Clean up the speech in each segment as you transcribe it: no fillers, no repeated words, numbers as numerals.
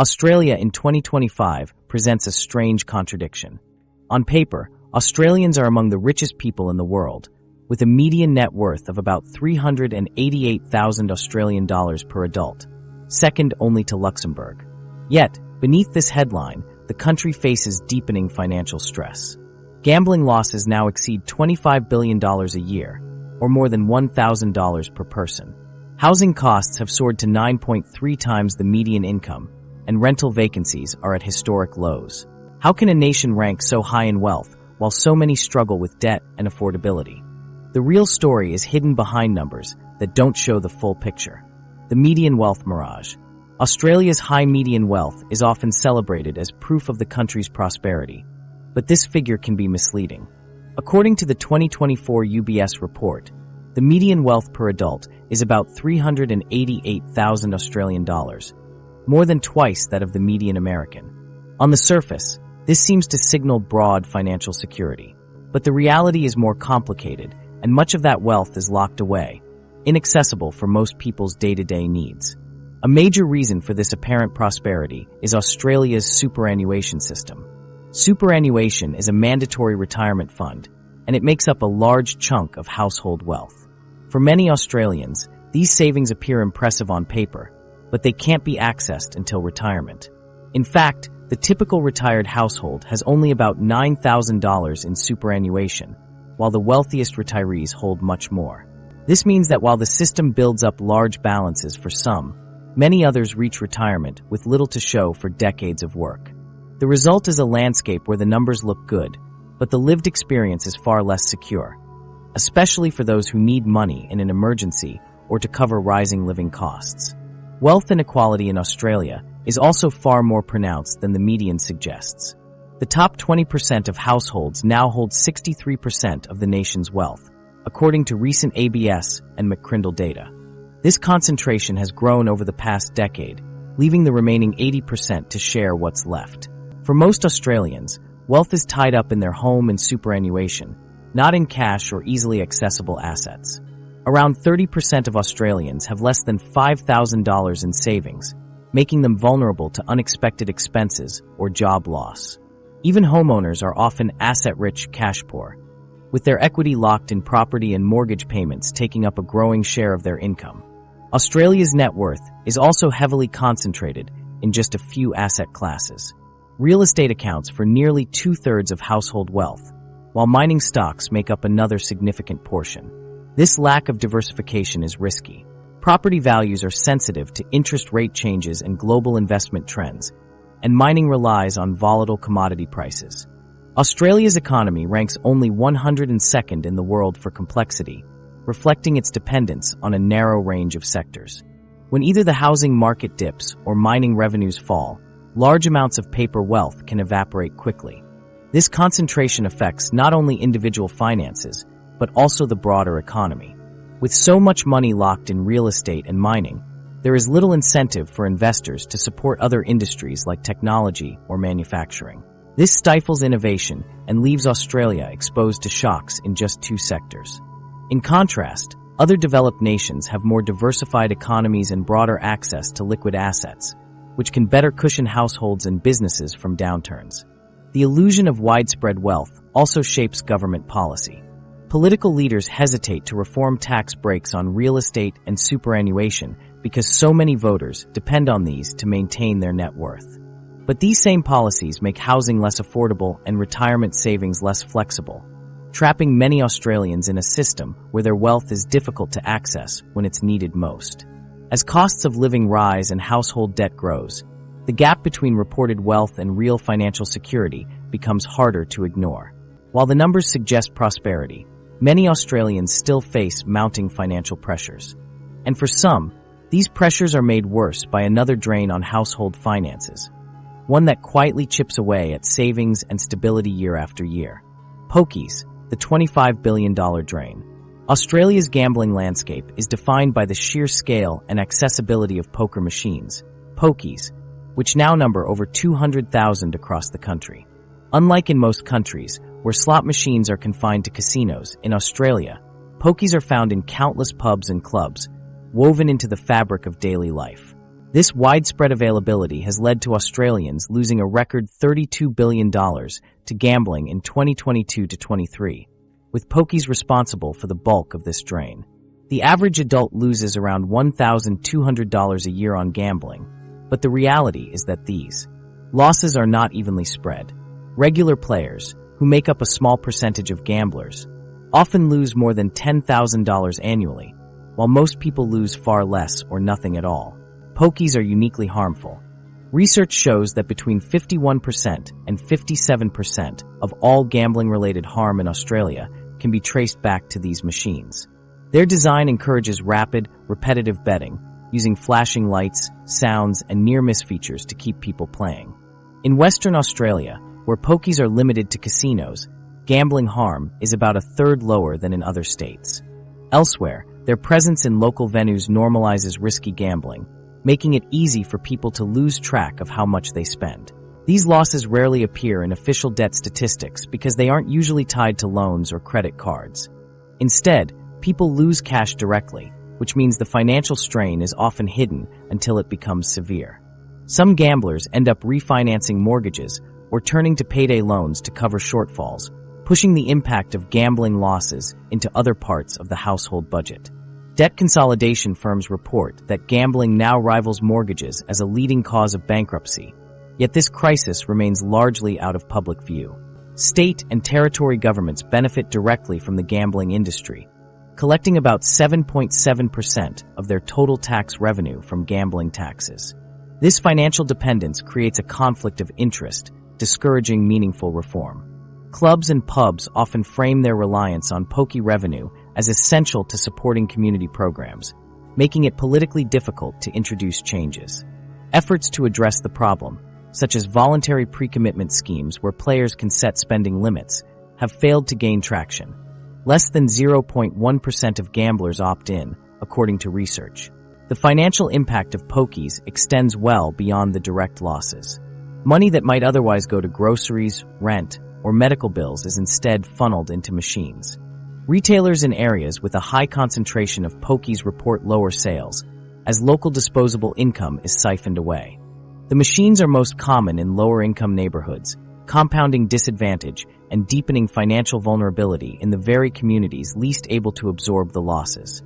Australia in 2025 presents a strange contradiction. On paper, Australians are among the richest people in the world, with a median net worth of about 388,000 Australian dollars per adult, second only to Luxembourg. Yet, beneath this headline, the country faces deepening financial stress. Gambling losses now exceed $25 billion a year, or more than $1,000 per person. Housing costs have soared to 9.3 times the median income, and rental vacancies are at historic lows. How can a nation rank so high in wealth while so many struggle with debt and affordability? The real story is hidden behind numbers that don't show the full picture. The median wealth mirage. Australia's high median wealth is often celebrated as proof of the country's prosperity, but this figure can be misleading. According to the 2024 UBS report, the median wealth per adult is about 388,000 Australian dollars, more than twice that of the median American. On the surface, this seems to signal broad financial security, but the reality is more complicated, and much of that wealth is locked away, inaccessible for most people's day-to-day needs. A major reason for this apparent prosperity is Australia's superannuation system. Superannuation is a mandatory retirement fund, and it makes up a large chunk of household wealth. For many Australians, these savings appear impressive on paper, but they can't be accessed until retirement. In fact, the typical retired household has only about $9,000 in superannuation, while the wealthiest retirees hold much more. This means that while the system builds up large balances for some, many others reach retirement with little to show for decades of work. The result is a landscape where the numbers look good, but the lived experience is far less secure, especially for those who need money in an emergency or to cover rising living costs. Wealth inequality in Australia is also far more pronounced than the median suggests. The top 20% of households now hold 63% of the nation's wealth, according to recent ABS and McCrindle data. This concentration has grown over the past decade, leaving the remaining 80% to share what's left. For most Australians, wealth is tied up in their home and superannuation, not in cash or easily accessible assets. Around 30% of Australians have less than $5,000 in savings, making them vulnerable to unexpected expenses or job loss. Even homeowners are often asset-rich, cash-poor, with their equity locked in property and mortgage payments taking up a growing share of their income. Australia's net worth is also heavily concentrated in just a few asset classes. Real estate accounts for nearly two-thirds of household wealth, while mining stocks make up another significant portion. This lack of diversification is risky. Property values are sensitive to interest rate changes and global investment trends, and mining relies on volatile commodity prices. Australia's economy ranks only 102nd in the world for complexity, reflecting its dependence on a narrow range of sectors. When either the housing market dips or mining revenues fall, large amounts of paper wealth can evaporate quickly. This concentration affects not only individual finances, but also the broader economy. With so much money locked in real estate and mining, there is little incentive for investors to support other industries like technology or manufacturing. This stifles innovation and leaves Australia exposed to shocks in just two sectors. In contrast, other developed nations have more diversified economies and broader access to liquid assets, which can better cushion households and businesses from downturns. The illusion of widespread wealth also shapes government policy. Political leaders hesitate to reform tax breaks on real estate and superannuation because so many voters depend on these to maintain their net worth. But these same policies make housing less affordable and retirement savings less flexible, trapping many Australians in a system where their wealth is difficult to access when it's needed most. As costs of living rise and household debt grows, the gap between reported wealth and real financial security becomes harder to ignore. While the numbers suggest prosperity, many Australians still face mounting financial pressures. And for some, these pressures are made worse by another drain on household finances, one that quietly chips away at savings and stability year after year. Pokies, the $25 billion drain. Australia's gambling landscape is defined by the sheer scale and accessibility of poker machines, pokies, which now number over 200,000 across the country. Unlike in most countries, where slot machines are confined to casinos, in Australia, pokies are found in countless pubs and clubs, woven into the fabric of daily life. This widespread availability has led to Australians losing a record $32 billion to gambling in 2022 to 23, with pokies responsible for the bulk of this drain. The average adult loses around $1,200 a year on gambling, but the reality is that these losses are not evenly spread. Regular players, who make up a small percentage of gamblers, often lose more than $10,000 annually, while most people lose far less or nothing at all. Pokies are uniquely harmful. Research shows that between 51% and 57% of all gambling-related harm in Australia can be traced back to these machines. Their design encourages rapid, repetitive betting, using flashing lights, sounds, and near-miss features to keep people playing. In Western Australia, where pokies are limited to casinos, gambling harm is about a third lower than in other states. Elsewhere, their presence in local venues normalizes risky gambling, making it easy for people to lose track of how much they spend. These losses rarely appear in official debt statistics because they aren't usually tied to loans or credit cards. Instead, people lose cash directly, which means the financial strain is often hidden until it becomes severe. Some gamblers end up refinancing mortgages or turning to payday loans to cover shortfalls, pushing the impact of gambling losses into other parts of the household budget. Debt consolidation firms report that gambling now rivals mortgages as a leading cause of bankruptcy, yet this crisis remains largely out of public view. State and territory governments benefit directly from the gambling industry, collecting about 7.7% of their total tax revenue from gambling taxes. This financial dependence creates a conflict of interest, discouraging meaningful reform. Clubs and pubs often frame their reliance on pokie revenue as essential to supporting community programs, making it politically difficult to introduce changes. Efforts to address the problem, such as voluntary pre-commitment schemes where players can set spending limits, have failed to gain traction. Less than 0.1% of gamblers opt in, according to research. The financial impact of pokies extends well beyond the direct losses. Money that might otherwise go to groceries, rent, or medical bills is instead funneled into machines. Retailers in areas with a high concentration of pokies report lower sales, as local disposable income is siphoned away. The machines are most common in lower-income neighborhoods, compounding disadvantage and deepening financial vulnerability in the very communities least able to absorb the losses.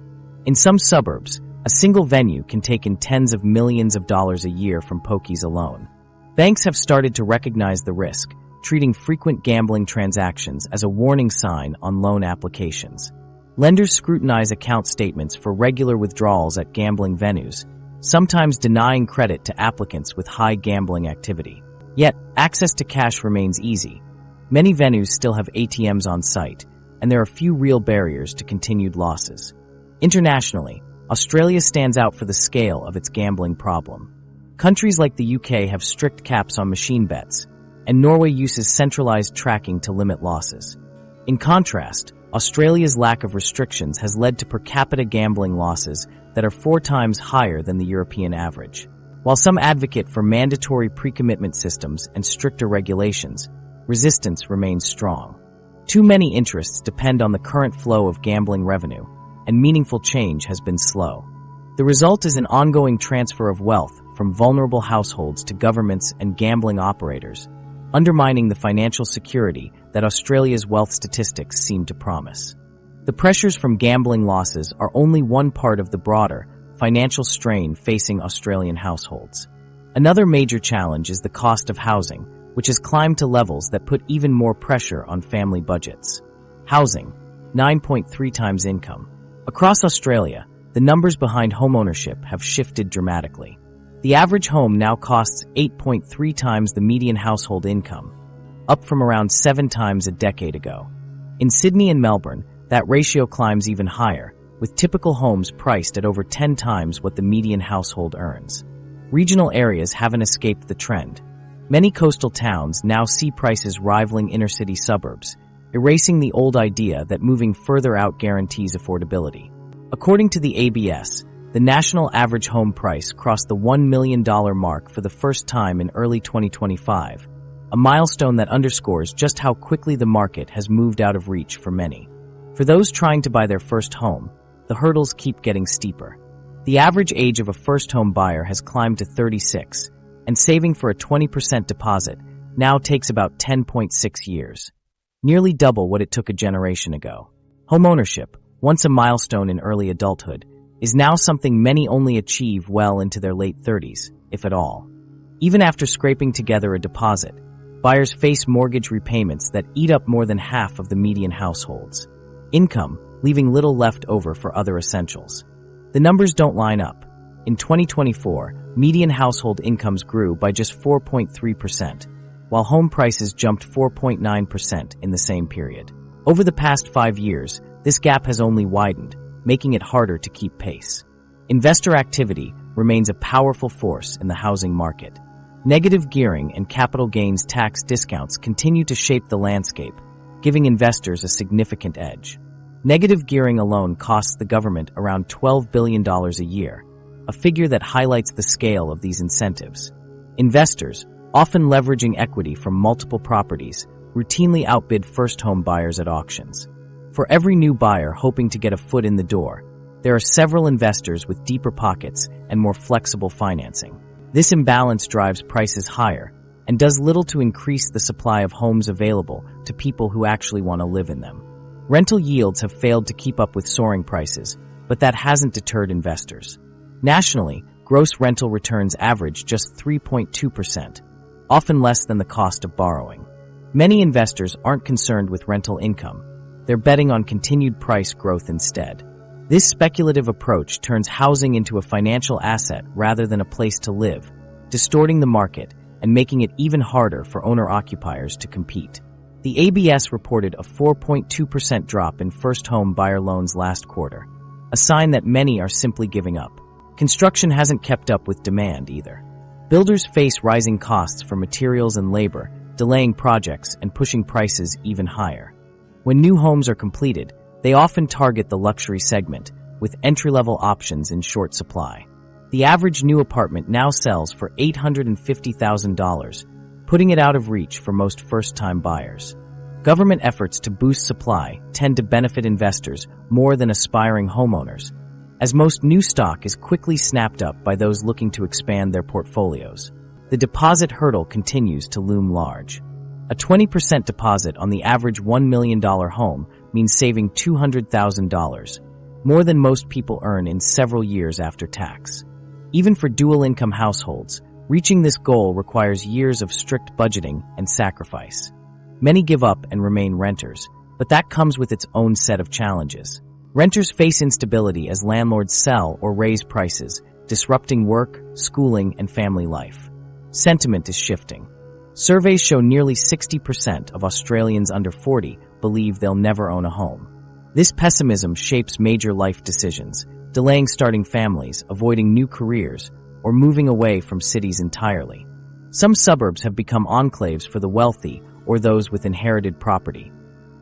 In some suburbs, a single venue can take in tens of millions of dollars a year from pokies alone. Banks have started to recognize the risk, treating frequent gambling transactions as a warning sign on loan applications. Lenders scrutinize account statements for regular withdrawals at gambling venues, sometimes denying credit to applicants with high gambling activity. Yet, access to cash remains easy. Many venues still have ATMs on site, and there are few real barriers to continued losses. Internationally, Australia stands out for the scale of its gambling problem. Countries like the UK have strict caps on machine bets, and Norway uses centralized tracking to limit losses. In contrast, Australia's lack of restrictions has led to per capita gambling losses that are 4 times higher than the European average. While some advocate for mandatory pre-commitment systems and stricter regulations, resistance remains strong. Too many interests depend on the current flow of gambling revenue, and meaningful change has been slow. The result is an ongoing transfer of wealth from vulnerable households to governments and gambling operators, undermining the financial security that Australia's wealth statistics seem to promise. The pressures from gambling losses are only one part of the broader financial strain facing Australian households. Another major challenge is the cost of housing, which has climbed to levels that put even more pressure on family budgets. Housing, 9.3 times income. Across Australia, the numbers behind homeownership have shifted dramatically. The average home now costs 8.3 times the median household income, up from around 7 times a decade ago. In Sydney and Melbourne, that ratio climbs even higher, with typical homes priced at over 10 times what the median household earns. Regional areas haven't escaped the trend. Many coastal towns now see prices rivaling inner-city suburbs, erasing the old idea that moving further out guarantees affordability. According to the ABS, the national average home price crossed the $1 million mark for the first time in early 2025, a milestone that underscores just how quickly the market has moved out of reach for many. For those trying to buy their first home, the hurdles keep getting steeper. The average age of a first-home buyer has climbed to 36, and saving for a 20% deposit now takes about 10.6 years, nearly double what it took a generation ago. Homeownership, once a milestone in early adulthood, is now something many only achieve well into their late 30s, if at all. Even after scraping together a deposit, buyers face mortgage repayments that eat up more than half of the median household's income, leaving little left over for other essentials. The numbers don't line up. In 2024, median household incomes grew by just 4.3%, while home prices jumped 4.9% in the same period. Over the past 5 years, this gap has only widened, making it harder to keep pace. Investor activity remains a powerful force in the housing market. Negative gearing and capital gains tax discounts continue to shape the landscape, giving investors a significant edge. Negative gearing alone costs the government around $12 billion a year, a figure that highlights the scale of these incentives. Investors, often leveraging equity from multiple properties, routinely outbid first-home buyers at auctions. For every new buyer hoping to get a foot in the door, there are several investors with deeper pockets and more flexible financing. This imbalance drives prices higher and does little to increase the supply of homes available to people who actually want to live in them. Rental yields have failed to keep up with soaring prices, but that hasn't deterred investors. Nationally, gross rental returns average just 3.2%, often less than the cost of borrowing. Many investors aren't concerned with rental income. They're betting on continued price growth instead. This speculative approach turns housing into a financial asset rather than a place to live, distorting the market and making it even harder for owner-occupiers to compete. The ABS reported a 4.2% drop in first-home buyer loans last quarter, a sign that many are simply giving up. Construction hasn't kept up with demand either. Builders face rising costs for materials and labor, delaying projects and pushing prices even higher. When new homes are completed, they often target the luxury segment, with entry-level options in short supply. The average new apartment now sells for $850,000, putting it out of reach for most first-time buyers. Government efforts to boost supply tend to benefit investors more than aspiring homeowners, as most new stock is quickly snapped up by those looking to expand their portfolios. The deposit hurdle continues to loom large. A 20% deposit on the average $1 million home means saving $200,000, more than most people earn in several years after tax. Even for dual-income households, reaching this goal requires years of strict budgeting and sacrifice. Many give up and remain renters, but that comes with its own set of challenges. Renters face instability as landlords sell or raise prices, disrupting work, schooling, and family life. Sentiment is shifting. Surveys show nearly 60% of Australians under 40 believe they'll never own a home. This pessimism shapes major life decisions, delaying starting families, avoiding new careers, or moving away from cities entirely. Some suburbs have become enclaves for the wealthy or those with inherited property,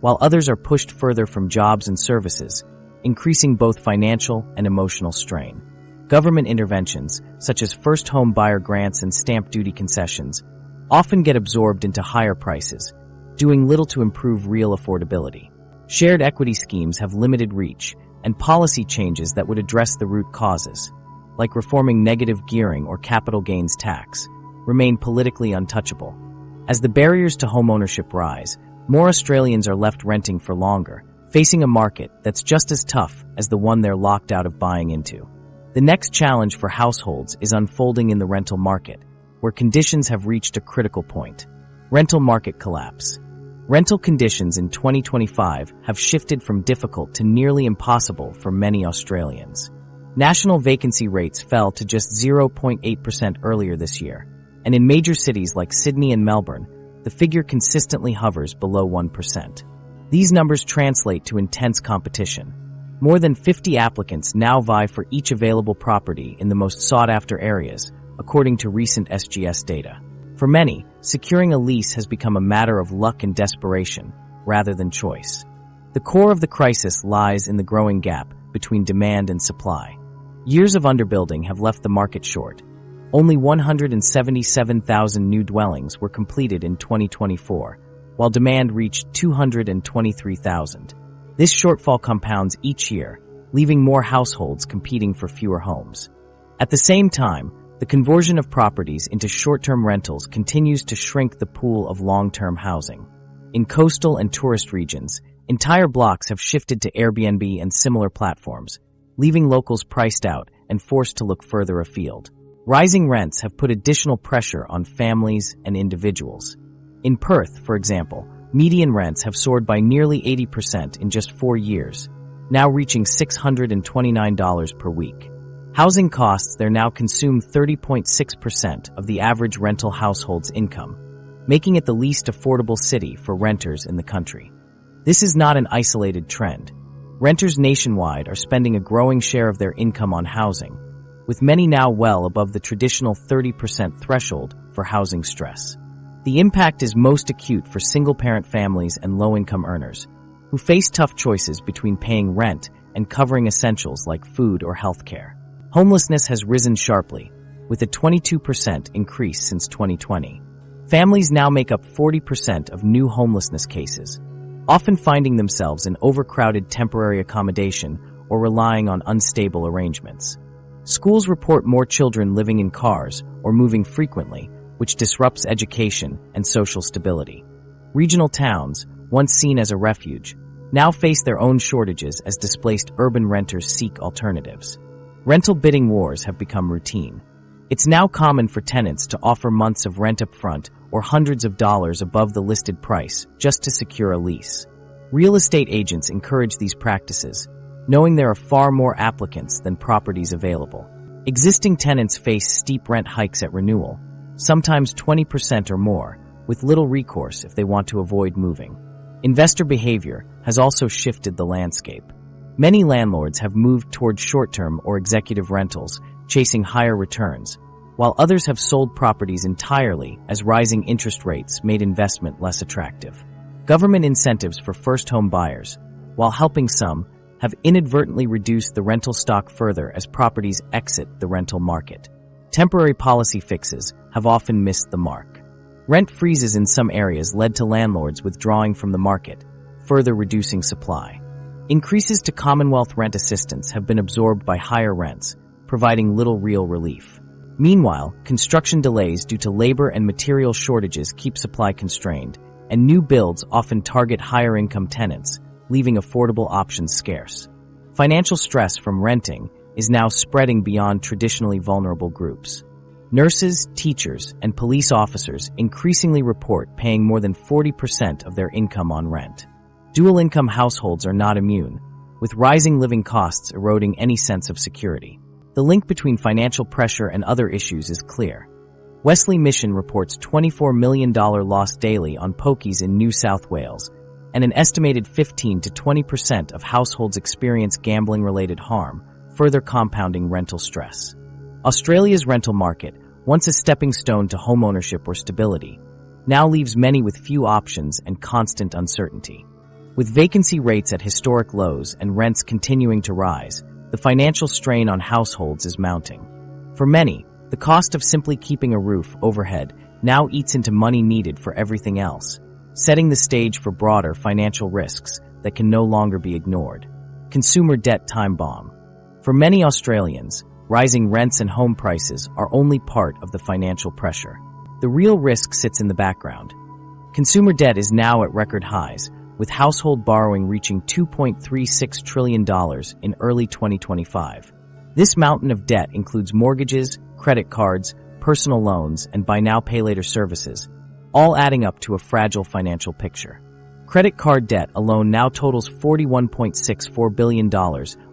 while others are pushed further from jobs and services, increasing both financial and emotional strain. Government interventions, such as first-home buyer grants and stamp duty concessions, often get absorbed into higher prices, doing little to improve real affordability. Shared equity schemes have limited reach, and policy changes that would address the root causes, like reforming negative gearing or capital gains tax, remain politically untouchable. As the barriers to homeownership rise, more Australians are left renting for longer, facing a market that's just as tough as the one they're locked out of buying into. The next challenge for households is unfolding in the rental market, where conditions have reached a critical point. Rental market collapse. Rental conditions in 2025 have shifted from difficult to nearly impossible for many Australians. National vacancy rates fell to just 0.8% earlier this year, and in major cities like Sydney and Melbourne, the figure consistently hovers below 1%. These numbers translate to intense competition. More than 50 applicants now vie for each available property in the most sought-after areas, according to recent SGS data. For many, securing a lease has become a matter of luck and desperation, rather than choice. The core of the crisis lies in the growing gap between demand and supply. Years of underbuilding have left the market short. Only 177,000 new dwellings were completed in 2024, while demand reached 223,000. This shortfall compounds each year, leaving more households competing for fewer homes. At the same time, the conversion of properties into short-term rentals continues to shrink the pool of long-term housing. In coastal and tourist regions, entire blocks have shifted to Airbnb and similar platforms, leaving locals priced out and forced to look further afield. Rising rents have put additional pressure on families and individuals. In Perth, for example, median rents have soared by nearly 80% in just 4 years, now reaching $629 per week. Housing costs there now consume 30.6% of the average rental household's income, making it the least affordable city for renters in the country. This is not an isolated trend. Renters nationwide are spending a growing share of their income on housing, with many now well above the traditional 30% threshold for housing stress. The impact is most acute for single-parent families and low-income earners, who face tough choices between paying rent and covering essentials like food or healthcare. Homelessness has risen sharply, with a 22% increase since 2020. Families now make up 40% of new homelessness cases, often finding themselves in overcrowded temporary accommodation or relying on unstable arrangements. Schools report more children living in cars or moving frequently, which disrupts education and social stability. Regional towns, once seen as a refuge, now face their own shortages as displaced urban renters seek alternatives. Rental bidding wars have become routine. It's now common for tenants to offer months of rent up front or hundreds of dollars above the listed price just to secure a lease. Real estate agents encourage these practices, knowing there are far more applicants than properties available. Existing tenants face steep rent hikes at renewal, sometimes 20% or more, with little recourse if they want to avoid moving. Investor behavior has also shifted the landscape. Many landlords have moved toward short-term or executive rentals, chasing higher returns, while others have sold properties entirely as rising interest rates made investment less attractive. Government incentives for first-home buyers, while helping some, have inadvertently reduced the rental stock further as properties exit the rental market. Temporary policy fixes have often missed the mark. Rent freezes in some areas led to landlords withdrawing from the market, further reducing supply. Increases to Commonwealth rent assistance have been absorbed by higher rents, providing little real relief. Meanwhile, construction delays due to labor and material shortages keep supply constrained, and new builds often target higher-income tenants, leaving affordable options scarce. Financial stress from renting is now spreading beyond traditionally vulnerable groups. Nurses, teachers, and police officers increasingly report paying more than 40% of their income on rent. Dual-income households are not immune, with rising living costs eroding any sense of security. The link between financial pressure and other issues is clear. Wesley Mission reports $24 million loss daily on pokies in New South Wales, and an estimated 15 to 20% of households experience gambling-related harm, further compounding rental stress. Australia's rental market, once a stepping stone to homeownership or stability, now leaves many with few options and constant uncertainty. With vacancy rates at historic lows and rents continuing to rise, the financial strain on households is mounting. For many, the cost of simply keeping a roof overhead now eats into money needed for everything else, setting the stage for broader financial risks that can no longer be ignored. Consumer debt time bomb. For many Australians, rising rents and home prices are only part of the financial pressure. The real risk sits in the background. Consumer debt is now at record highs, with household borrowing reaching $2.36 trillion in early 2025. This mountain of debt includes mortgages, credit cards, personal loans, and buy now pay later services, all adding up to a fragile financial picture. Credit card debt alone now totals $41.64 billion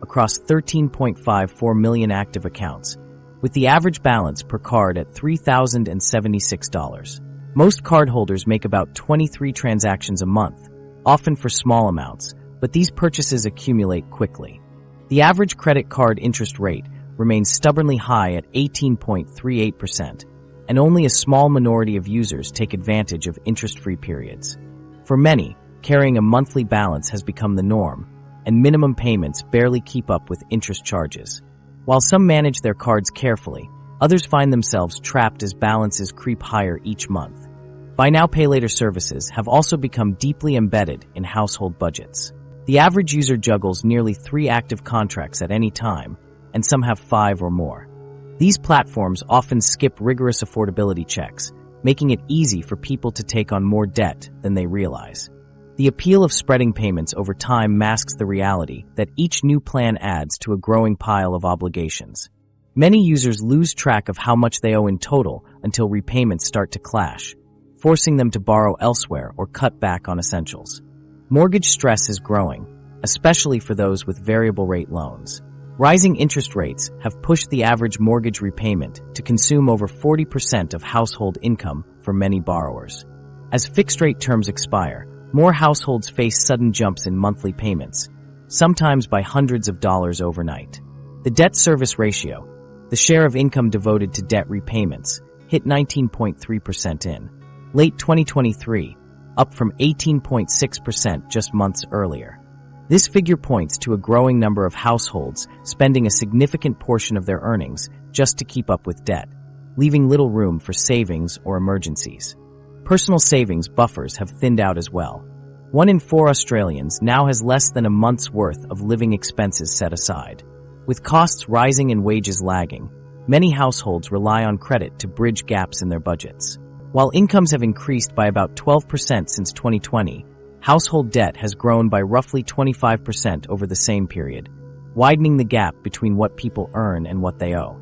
across 13.54 million active accounts, with the average balance per card at $3,076. Most cardholders make about 23 transactions a month, often for small amounts, but these purchases accumulate quickly. The average credit card interest rate remains stubbornly high at 18.38%, and only a small minority of users take advantage of interest-free periods. For many, carrying a monthly balance has become the norm, and minimum payments barely keep up with interest charges. While some manage their cards carefully, others find themselves trapped as balances creep higher each month. Buy now pay later services have also become deeply embedded in household budgets. The average user juggles nearly 3 active contracts at any time, and some have 5 or more. These platforms often skip rigorous affordability checks, making it easy for people to take on more debt than they realize. The appeal of spreading payments over time masks the reality that each new plan adds to a growing pile of obligations. Many users lose track of how much they owe in total until repayments start to clash, forcing them to borrow elsewhere or cut back on essentials. Mortgage stress is growing, especially for those with variable rate loans. Rising interest rates have pushed the average mortgage repayment to consume over 40% of household income for many borrowers. As fixed-rate terms expire, more households face sudden jumps in monthly payments, sometimes by hundreds of dollars overnight. The debt service ratio, the share of income devoted to debt repayments, hit 19.3% in late 2023, up from 18.6% just months earlier. This figure points to a growing number of households spending a significant portion of their earnings just to keep up with debt, leaving little room for savings or emergencies. Personal savings buffers have thinned out as well. 1 in 4 Australians now has less than a month's worth of living expenses set aside. With costs rising and wages lagging, many households rely on credit to bridge gaps in their budgets. While incomes have increased by about 12% since 2020, household debt has grown by roughly 25% over the same period, widening the gap between what people earn and what they owe.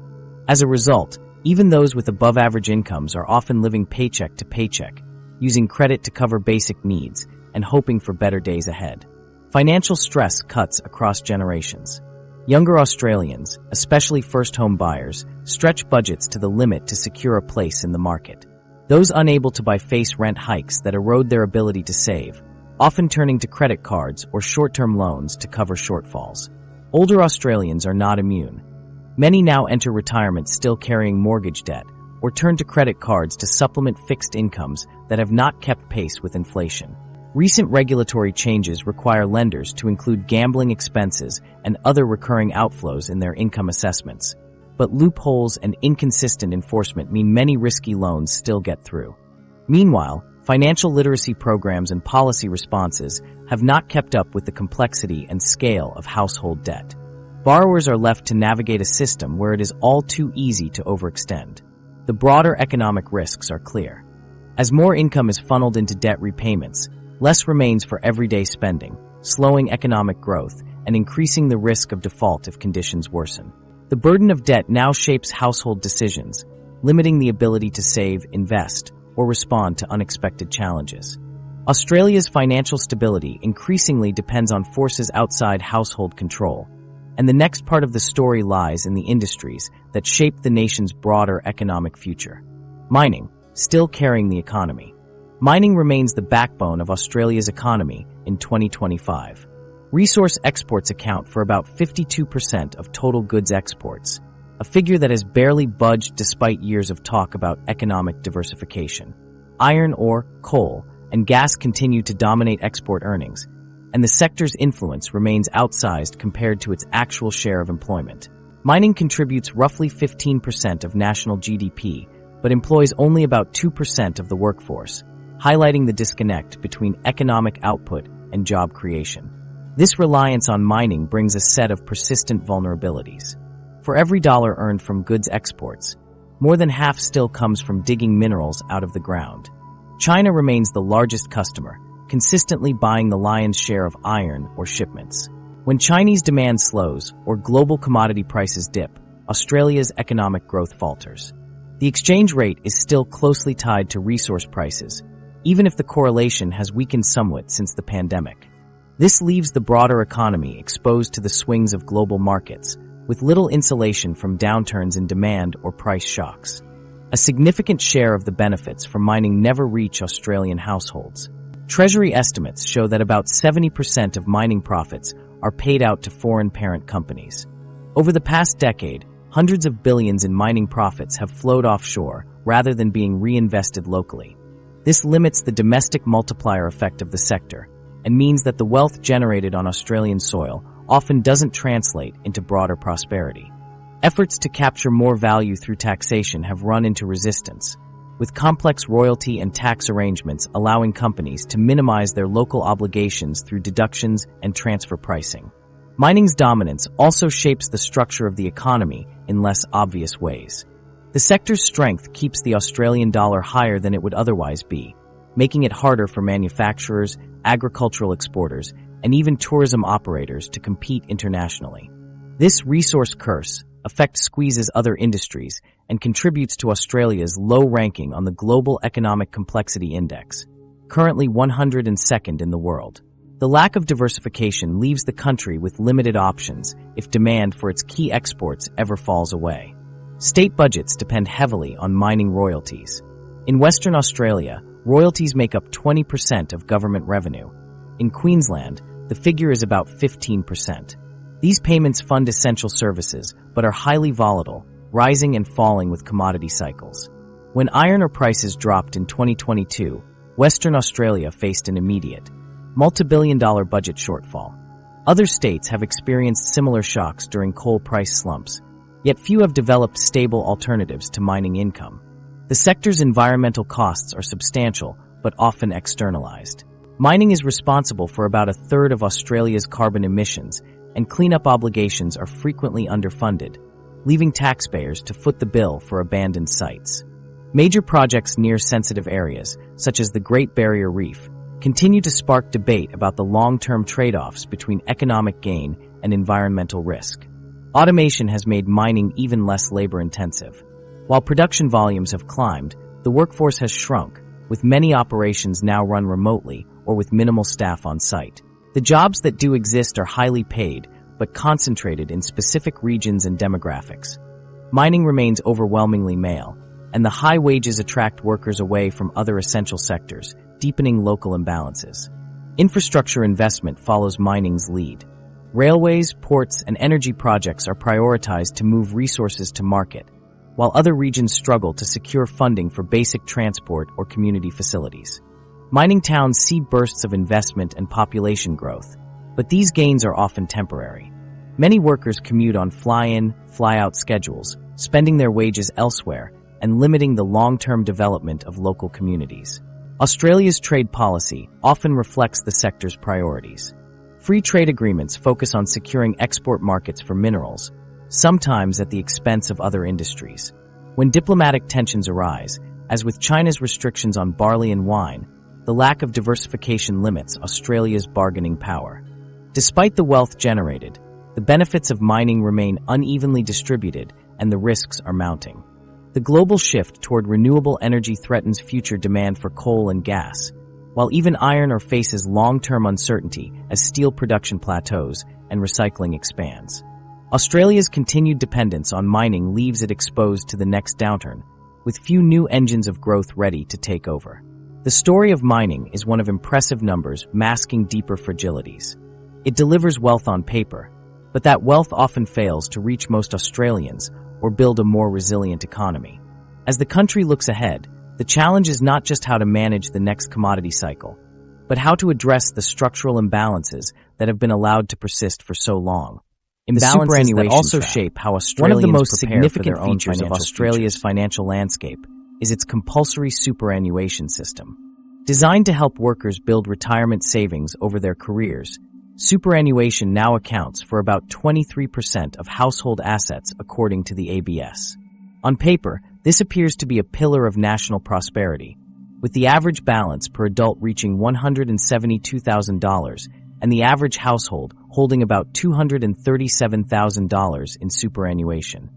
As a result, even those with above-average incomes are often living paycheck to paycheck, using credit to cover basic needs and hoping for better days ahead. Financial stress cuts across generations. Younger Australians, especially first-home buyers, stretch budgets to the limit to secure a place in the market. Those unable to buy face rent hikes that erode their ability to save, often turning to credit cards or short-term loans to cover shortfalls. Older Australians are not immune. Many now enter retirement still carrying mortgage debt or turn to credit cards to supplement fixed incomes that have not kept pace with inflation. Recent regulatory changes require lenders to include gambling expenses and other recurring outflows in their income assessments, but loopholes and inconsistent enforcement mean many risky loans still get through. Meanwhile, financial literacy programs and policy responses have not kept up with the complexity and scale of household debt. Borrowers are left to navigate a system where it is all too easy to overextend. The broader economic risks are clear. As more income is funneled into debt repayments, less remains for everyday spending, slowing economic growth and increasing the risk of default if conditions worsen. The burden of debt now shapes household decisions, limiting the ability to save, invest, or respond to unexpected challenges. Australia's financial stability increasingly depends on forces outside household control, and the next part of the story lies in the industries that shape the nation's broader economic future. Mining, still carrying the economy. Mining remains the backbone of Australia's economy in 2025. Resource exports account for about 52% of total goods exports, a figure that has barely budged despite years of talk about economic diversification. Iron ore, coal, and gas continue to dominate export earnings, and the sector's influence remains outsized compared to its actual share of employment. Mining contributes roughly 15% of national GDP, but employs only about 2% of the workforce, highlighting the disconnect between economic output and job creation. This reliance on mining brings a set of persistent vulnerabilities. For every dollar earned from goods exports, more than half still comes from digging minerals out of the ground. China remains the largest customer, consistently buying the lion's share of iron ore shipments. When Chinese demand slows or global commodity prices dip, Australia's economic growth falters. The exchange rate is still closely tied to resource prices, even if the correlation has weakened somewhat since the pandemic. This leaves the broader economy exposed to the swings of global markets, with little insulation from downturns in demand or price shocks. A significant share of the benefits from mining never reach Australian households. Treasury estimates show that about 70% of mining profits are paid out to foreign parent companies. Over the past decade, hundreds of billions in mining profits have flowed offshore rather than being reinvested locally. This limits the domestic multiplier effect of the sector and means that the wealth generated on Australian soil often doesn't translate into broader prosperity. Efforts to capture more value through taxation have run into resistance, with complex royalty and tax arrangements allowing companies to minimize their local obligations through deductions and transfer pricing. Mining's dominance also shapes the structure of the economy in less obvious ways. The sector's strength keeps the Australian dollar higher than it would otherwise be, making it harder for manufacturers, agricultural exporters, and even tourism operators to compete internationally. This resource curse effect squeezes other industries and contributes to Australia's low ranking on the Global Economic Complexity Index, currently 102nd in the world. The lack of diversification leaves the country with limited options if demand for its key exports ever falls away. State budgets depend heavily on mining royalties. In Western Australia, royalties make up 20% of government revenue. In Queensland, the figure is about 15%. These payments fund essential services, but are highly volatile, rising and falling with commodity cycles. When iron ore prices dropped in 2022, Western Australia faced an immediate, multi-billion-dollar budget shortfall. Other states have experienced similar shocks during coal price slumps, yet few have developed stable alternatives to mining income. The sector's environmental costs are substantial, but often externalized. Mining is responsible for about a third of Australia's carbon emissions, and cleanup obligations are frequently underfunded, leaving taxpayers to foot the bill for abandoned sites. Major projects near sensitive areas, such as the Great Barrier Reef, continue to spark debate about the long-term trade-offs between economic gain and environmental risk. Automation has made mining even less labor-intensive. While production volumes have climbed, the workforce has shrunk, with many operations now run remotely or with minimal staff on site. The jobs that do exist are highly paid, but concentrated in specific regions and demographics. Mining remains overwhelmingly male, and the high wages attract workers away from other essential sectors, deepening local imbalances. Infrastructure investment follows mining's lead. Railways, ports, and energy projects are prioritized to move resources to market, while other regions struggle to secure funding for basic transport or community facilities. Mining towns see bursts of investment and population growth, but these gains are often temporary. Many workers commute on fly-in, fly-out schedules, spending their wages elsewhere and limiting the long-term development of local communities. Australia's trade policy often reflects the sector's priorities. Free trade agreements focus on securing export markets for minerals, sometimes at the expense of other industries. When diplomatic tensions arise, as with China's restrictions on barley and wine, the lack of diversification limits Australia's bargaining power. Despite the wealth generated, the benefits of mining remain unevenly distributed and the risks are mounting. The global shift toward renewable energy threatens future demand for coal and gas, while even iron ore faces long-term uncertainty as steel production plateaus and recycling expands. Australia's continued dependence on mining leaves it exposed to the next downturn, with few new engines of growth ready to take over. The story of mining is one of impressive numbers masking deeper fragilities. It delivers wealth on paper, but that wealth often fails to reach most Australians or build a more resilient economy. As the country looks ahead, the challenge is not just how to manage the next commodity cycle, but how to address the structural imbalances that have been allowed to persist for so long. Imbalances that also shape how Australians one of the most significant features of Australia's financial landscape is its compulsory superannuation system. Designed to help workers build retirement savings over their careers, superannuation now accounts for about 23% of household assets according to the ABS. On paper, this appears to be a pillar of national prosperity, with the average balance per adult reaching $172,000 and the average household holding about $237,000 in superannuation.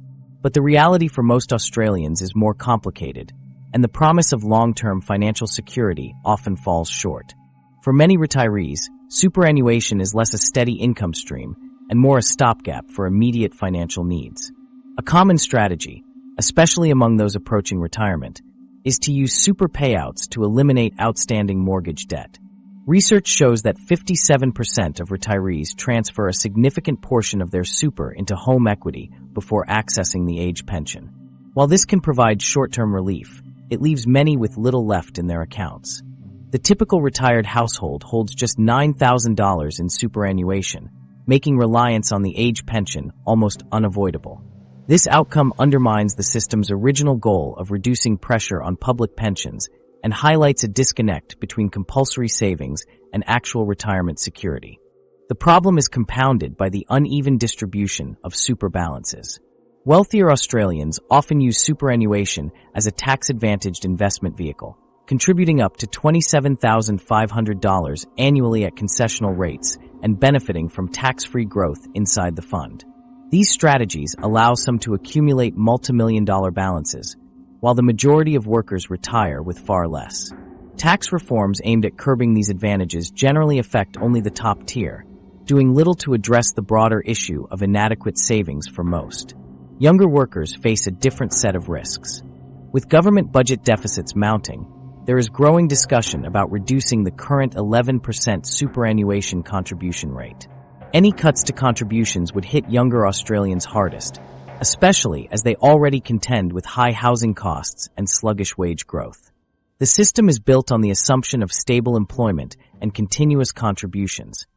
But the reality for most Australians is more complicated, and the promise of long-term financial security often falls short. For many retirees, superannuation is less a steady income stream and more a stopgap for immediate financial needs. A common strategy, especially among those approaching retirement, is to use super payouts to eliminate outstanding mortgage debt. Research shows that 57% of retirees transfer a significant portion of their super into home equity before accessing the age pension. While this can provide short-term relief, it leaves many with little left in their accounts. The typical retired household holds just $9,000 in superannuation, making reliance on the age pension almost unavoidable. This outcome undermines the system's original goal of reducing pressure on public pensions and highlights a disconnect between compulsory savings and actual retirement security. The problem is compounded by the uneven distribution of super balances. Wealthier Australians often use superannuation as a tax-advantaged investment vehicle, contributing up to $27,500 annually at concessional rates and benefiting from tax-free growth inside the fund. These strategies allow some to accumulate multimillion-dollar balances, while the majority of workers retire with far less. Tax reforms aimed at curbing these advantages generally affect only the top tier, doing little to address the broader issue of inadequate savings for most. Younger workers face a different set of risks. With government budget deficits mounting, there is growing discussion about reducing the current 11% superannuation contribution rate. Any cuts to contributions would hit younger Australians hardest, especially as they already contend with high housing costs and sluggish wage growth. The system is built on the assumption of stable employment and continuous contributions,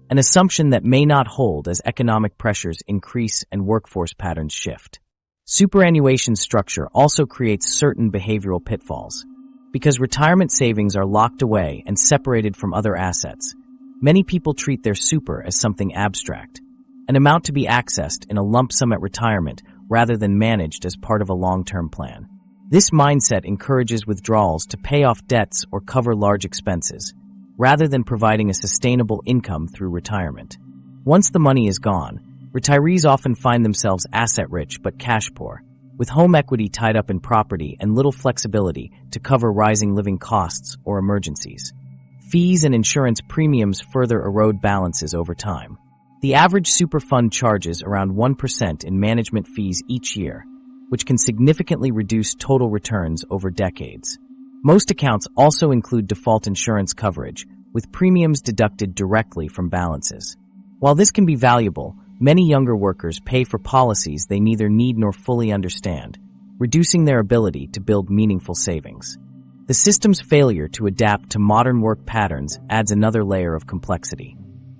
an assumption that may not hold as economic pressures increase and workforce patterns shift. Superannuation structure also creates certain behavioral pitfalls. Because retirement savings are locked away and separated from other assets, many people treat their super as something abstract, an amount to be accessed in a lump sum at retirement rather than managed as part of a long-term plan. This mindset encourages withdrawals to pay off debts or cover large expenses, rather than providing a sustainable income through retirement. Once the money is gone, retirees often find themselves asset-rich but cash-poor, with home equity tied up in property and little flexibility to cover rising living costs or emergencies. Fees and insurance premiums further erode balances over time. The average super fund charges around 1% in management fees each year, which can significantly reduce total returns over decades. Most accounts also include default insurance coverage, with premiums deducted directly from balances. While this can be valuable, many younger workers pay for policies they neither need nor fully understand, reducing their ability to build meaningful savings. The system's failure to adapt to modern work patterns adds another layer of complexity.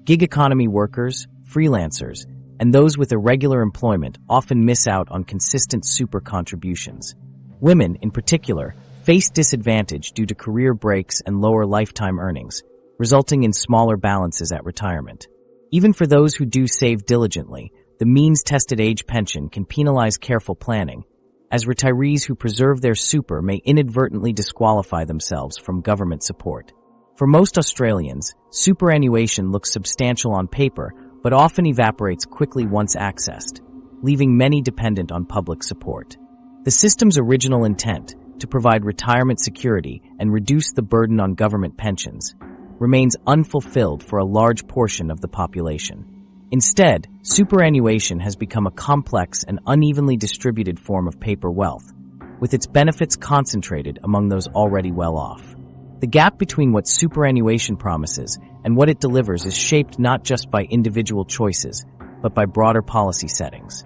Gig economy workers, freelancers, and those with irregular employment often miss out on consistent super contributions. Women, in particular, face disadvantage due to career breaks and lower lifetime earnings, resulting in smaller balances at retirement. Even for those who do save diligently, the means-tested age pension can penalize careful planning, as retirees who preserve their super may inadvertently disqualify themselves from government support. For most Australians, superannuation looks substantial on paper, but often evaporates quickly once accessed, leaving many dependent on public support. The system's original intent, to provide retirement security and reduce the burden on government pensions, remains unfulfilled for a large portion of the population. Instead, superannuation has become a complex and unevenly distributed form of paper wealth, with its benefits concentrated among those already well off. The gap between what superannuation promises and what it delivers is shaped not just by individual choices, but by broader policy settings.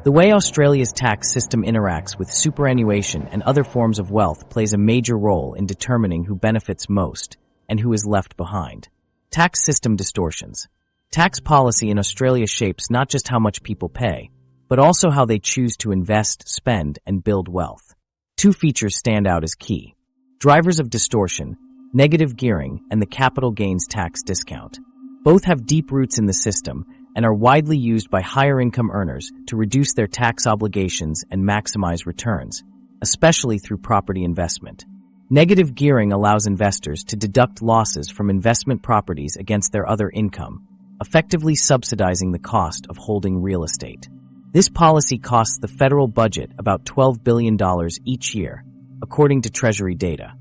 The way Australia's tax system interacts with superannuation and other forms of wealth plays a major role in determining who benefits most and who is left behind. Tax system distortions. Tax policy in Australia shapes not just how much people pay, but also how they choose to invest, spend, and build wealth. Two features stand out as key: drivers of distortion, negative gearing, and the capital gains tax discount. Both have deep roots in the system and are widely used by higher income earners to reduce their tax obligations and maximize returns, especially through property investment. Negative gearing allows investors to deduct losses from investment properties against their other income, effectively subsidizing the cost of holding real estate. This policy costs the federal budget about $12 billion each year, according to Treasury data.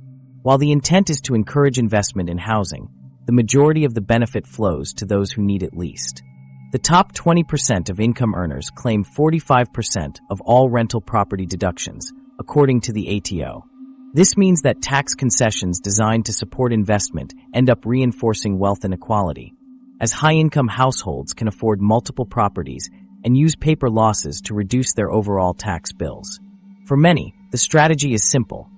While the intent is to encourage investment in housing, the majority of the benefit flows to those who need it least. The top 20% of income earners claim 45% of all rental property deductions, according to the ATO. This means that tax concessions designed to support investment end up reinforcing wealth inequality, as high-income households can afford multiple properties and use paper losses to reduce their overall tax bills. For many, the strategy is simple: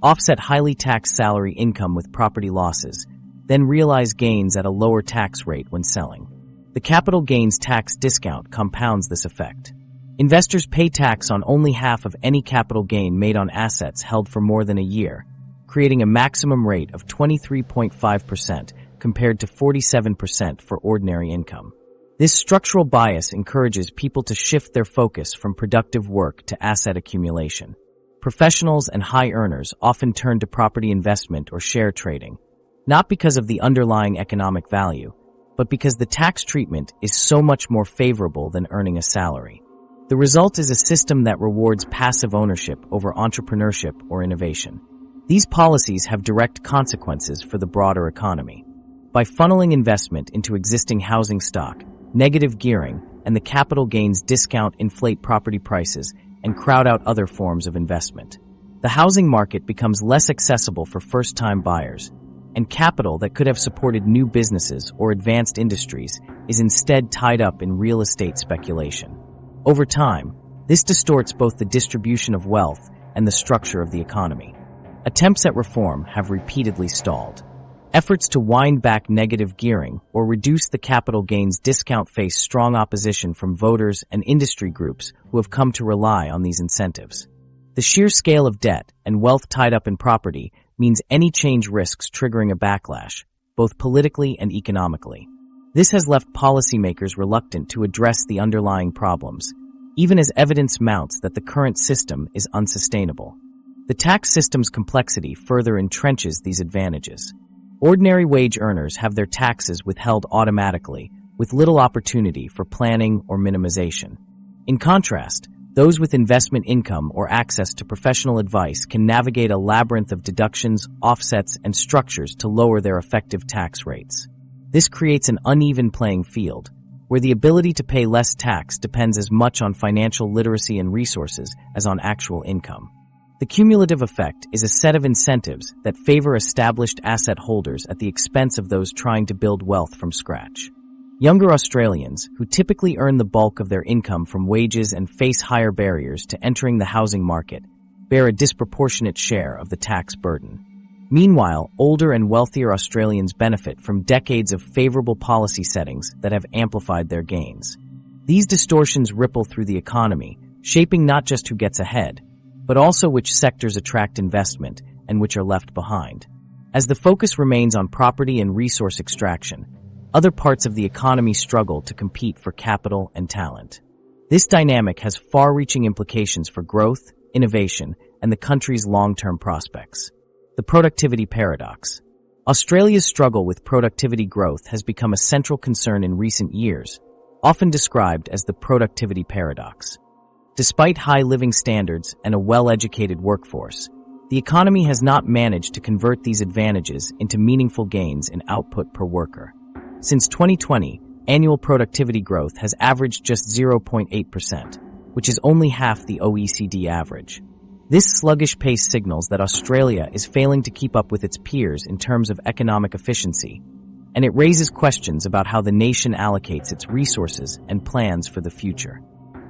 offset highly taxed salary income with property losses, then realize gains at a lower tax rate when selling. The capital gains tax discount compounds this effect. Investors pay tax on only half of any capital gain made on assets held for more than a year, creating a maximum rate of 23.5% compared to 47% for ordinary income. This structural bias encourages people to shift their focus from productive work to asset accumulation. Professionals and high earners often turn to property investment or share trading, not because of the underlying economic value, but because the tax treatment is so much more favorable than earning a salary. The result is a system that rewards passive ownership over entrepreneurship or innovation. These policies have direct consequences for the broader economy. By funneling investment into existing housing stock, negative gearing, and the capital gains discount inflate property prices and crowd out other forms of investment. The housing market becomes less accessible for first-time buyers, and capital that could have supported new businesses or advanced industries is instead tied up in real estate speculation. Over time, this distorts both the distribution of wealth and the structure of the economy. Attempts at reform have repeatedly stalled. Efforts to wind back negative gearing or reduce the capital gains discount face strong opposition from voters and industry groups who have come to rely on these incentives. The sheer scale of debt and wealth tied up in property means any change risks triggering a backlash, both politically and economically. This has left policymakers reluctant to address the underlying problems, even as evidence mounts that the current system is unsustainable. The tax system's complexity further entrenches these advantages. Ordinary wage earners have their taxes withheld automatically, with little opportunity for planning or minimization. In contrast, those with investment income or access to professional advice can navigate a labyrinth of deductions, offsets, and structures to lower their effective tax rates. This creates an uneven playing field, where the ability to pay less tax depends as much on financial literacy and resources as on actual income. The cumulative effect is a set of incentives that favor established asset holders at the expense of those trying to build wealth from scratch. Younger Australians, who typically earn the bulk of their income from wages and face higher barriers to entering the housing market, bear a disproportionate share of the tax burden. Meanwhile, older and wealthier Australians benefit from decades of favorable policy settings that have amplified their gains. These distortions ripple through the economy, shaping not just who gets ahead, but also which sectors attract investment and which are left behind. As the focus remains on property and resource extraction, other parts of the economy struggle to compete for capital and talent. This dynamic has far-reaching implications for growth, innovation, and the country's long-term prospects. The productivity paradox. Australia's struggle with productivity growth has become a central concern in recent years, often described as the productivity paradox. Despite high living standards and a well-educated workforce, the economy has not managed to convert these advantages into meaningful gains in output per worker. Since 2020, annual productivity growth has averaged just 0.8%, which is only half the OECD average. This sluggish pace signals that Australia is failing to keep up with its peers in terms of economic efficiency, and it raises questions about how the nation allocates its resources and plans for the future.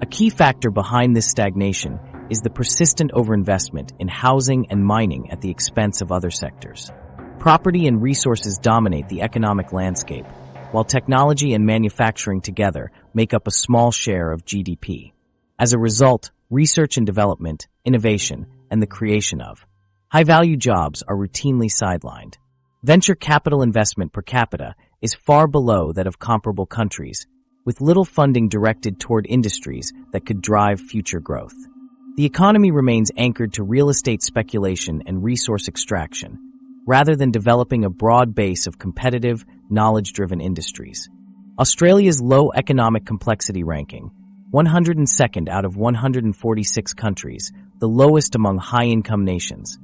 A key factor behind this stagnation is the persistent overinvestment in housing and mining at the expense of other sectors. Property and resources dominate the economic landscape, while technology and manufacturing together make up a small share of GDP. As a result, research and development, innovation, and the creation of high-value jobs are routinely sidelined. Venture capital investment per capita is far below that of comparable countries, with little funding directed toward industries that could drive future growth. The economy remains anchored to real estate speculation and resource extraction, rather than developing a broad base of competitive, knowledge-driven industries. Australia's low economic complexity ranking, 102nd out of 146 countries, the lowest among high-income nations,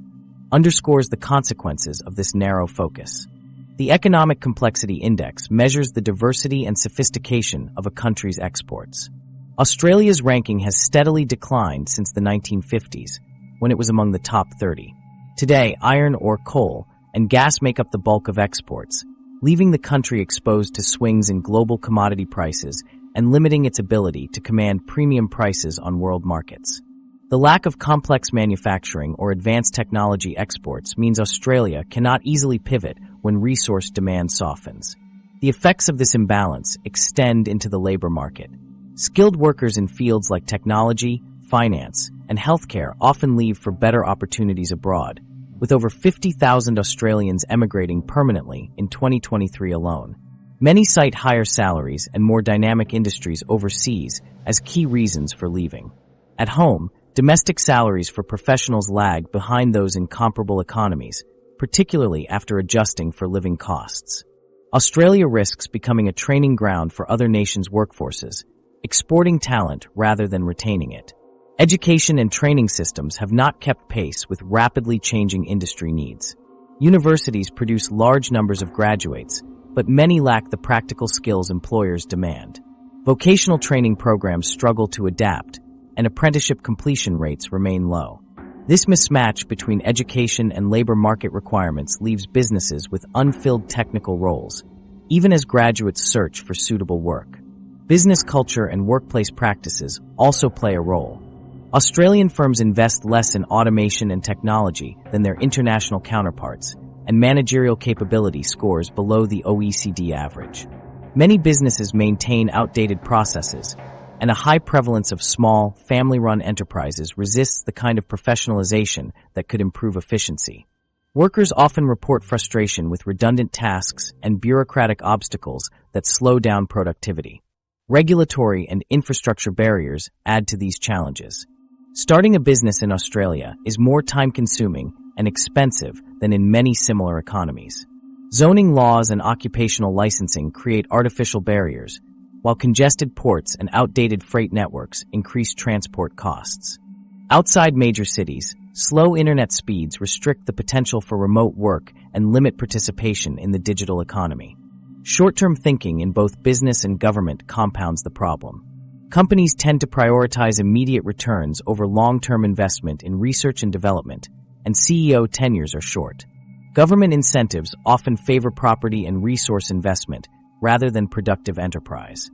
underscores the consequences of this narrow focus. The Economic Complexity Index measures the diversity and sophistication of a country's exports. Australia's ranking has steadily declined since the 1950s, when it was among the top 30. Today, iron ore, coal, and gas make up the bulk of exports, leaving the country exposed to swings in global commodity prices and limiting its ability to command premium prices on world markets. The lack of complex manufacturing or advanced technology exports means Australia cannot easily pivot when resource demand softens. The effects of this imbalance extend into the labor market. Skilled workers in fields like technology, finance, and healthcare often leave for better opportunities abroad, with over 50,000 Australians emigrating permanently in 2023 alone. Many cite higher salaries and more dynamic industries overseas as key reasons for leaving. At home, domestic salaries for professionals lag behind those in comparable economies, particularly after adjusting for living costs. Australia risks becoming a training ground for other nations' workforces, exporting talent rather than retaining it. Education and training systems have not kept pace with rapidly changing industry needs. Universities produce large numbers of graduates, but many lack the practical skills employers demand. Vocational training programs struggle to adapt, and apprenticeship completion rates remain low. This mismatch between education and labor market requirements leaves businesses with unfilled technical roles, even as graduates search for suitable work. Business culture and workplace practices also play a role. Australian firms invest less in automation and technology than their international counterparts, and managerial capability scores below the OECD average. Many businesses maintain outdated processes, and a high prevalence of small, family-run enterprises resists the kind of professionalization that could improve efficiency. Workers often report frustration with redundant tasks and bureaucratic obstacles that slow down productivity. Regulatory and infrastructure barriers add to these challenges. Starting a business in Australia is more time-consuming and expensive than in many similar economies. Zoning laws and occupational licensing create artificial barriers, while congested ports and outdated freight networks increase transport costs. Outside major cities, slow internet speeds restrict the potential for remote work and limit participation in the digital economy. Short-term thinking in both business and government compounds the problem. Companies tend to prioritize immediate returns over long-term investment in research and development, and CEO tenures are short. Government incentives often favor property and resource investment rather than productive enterprise.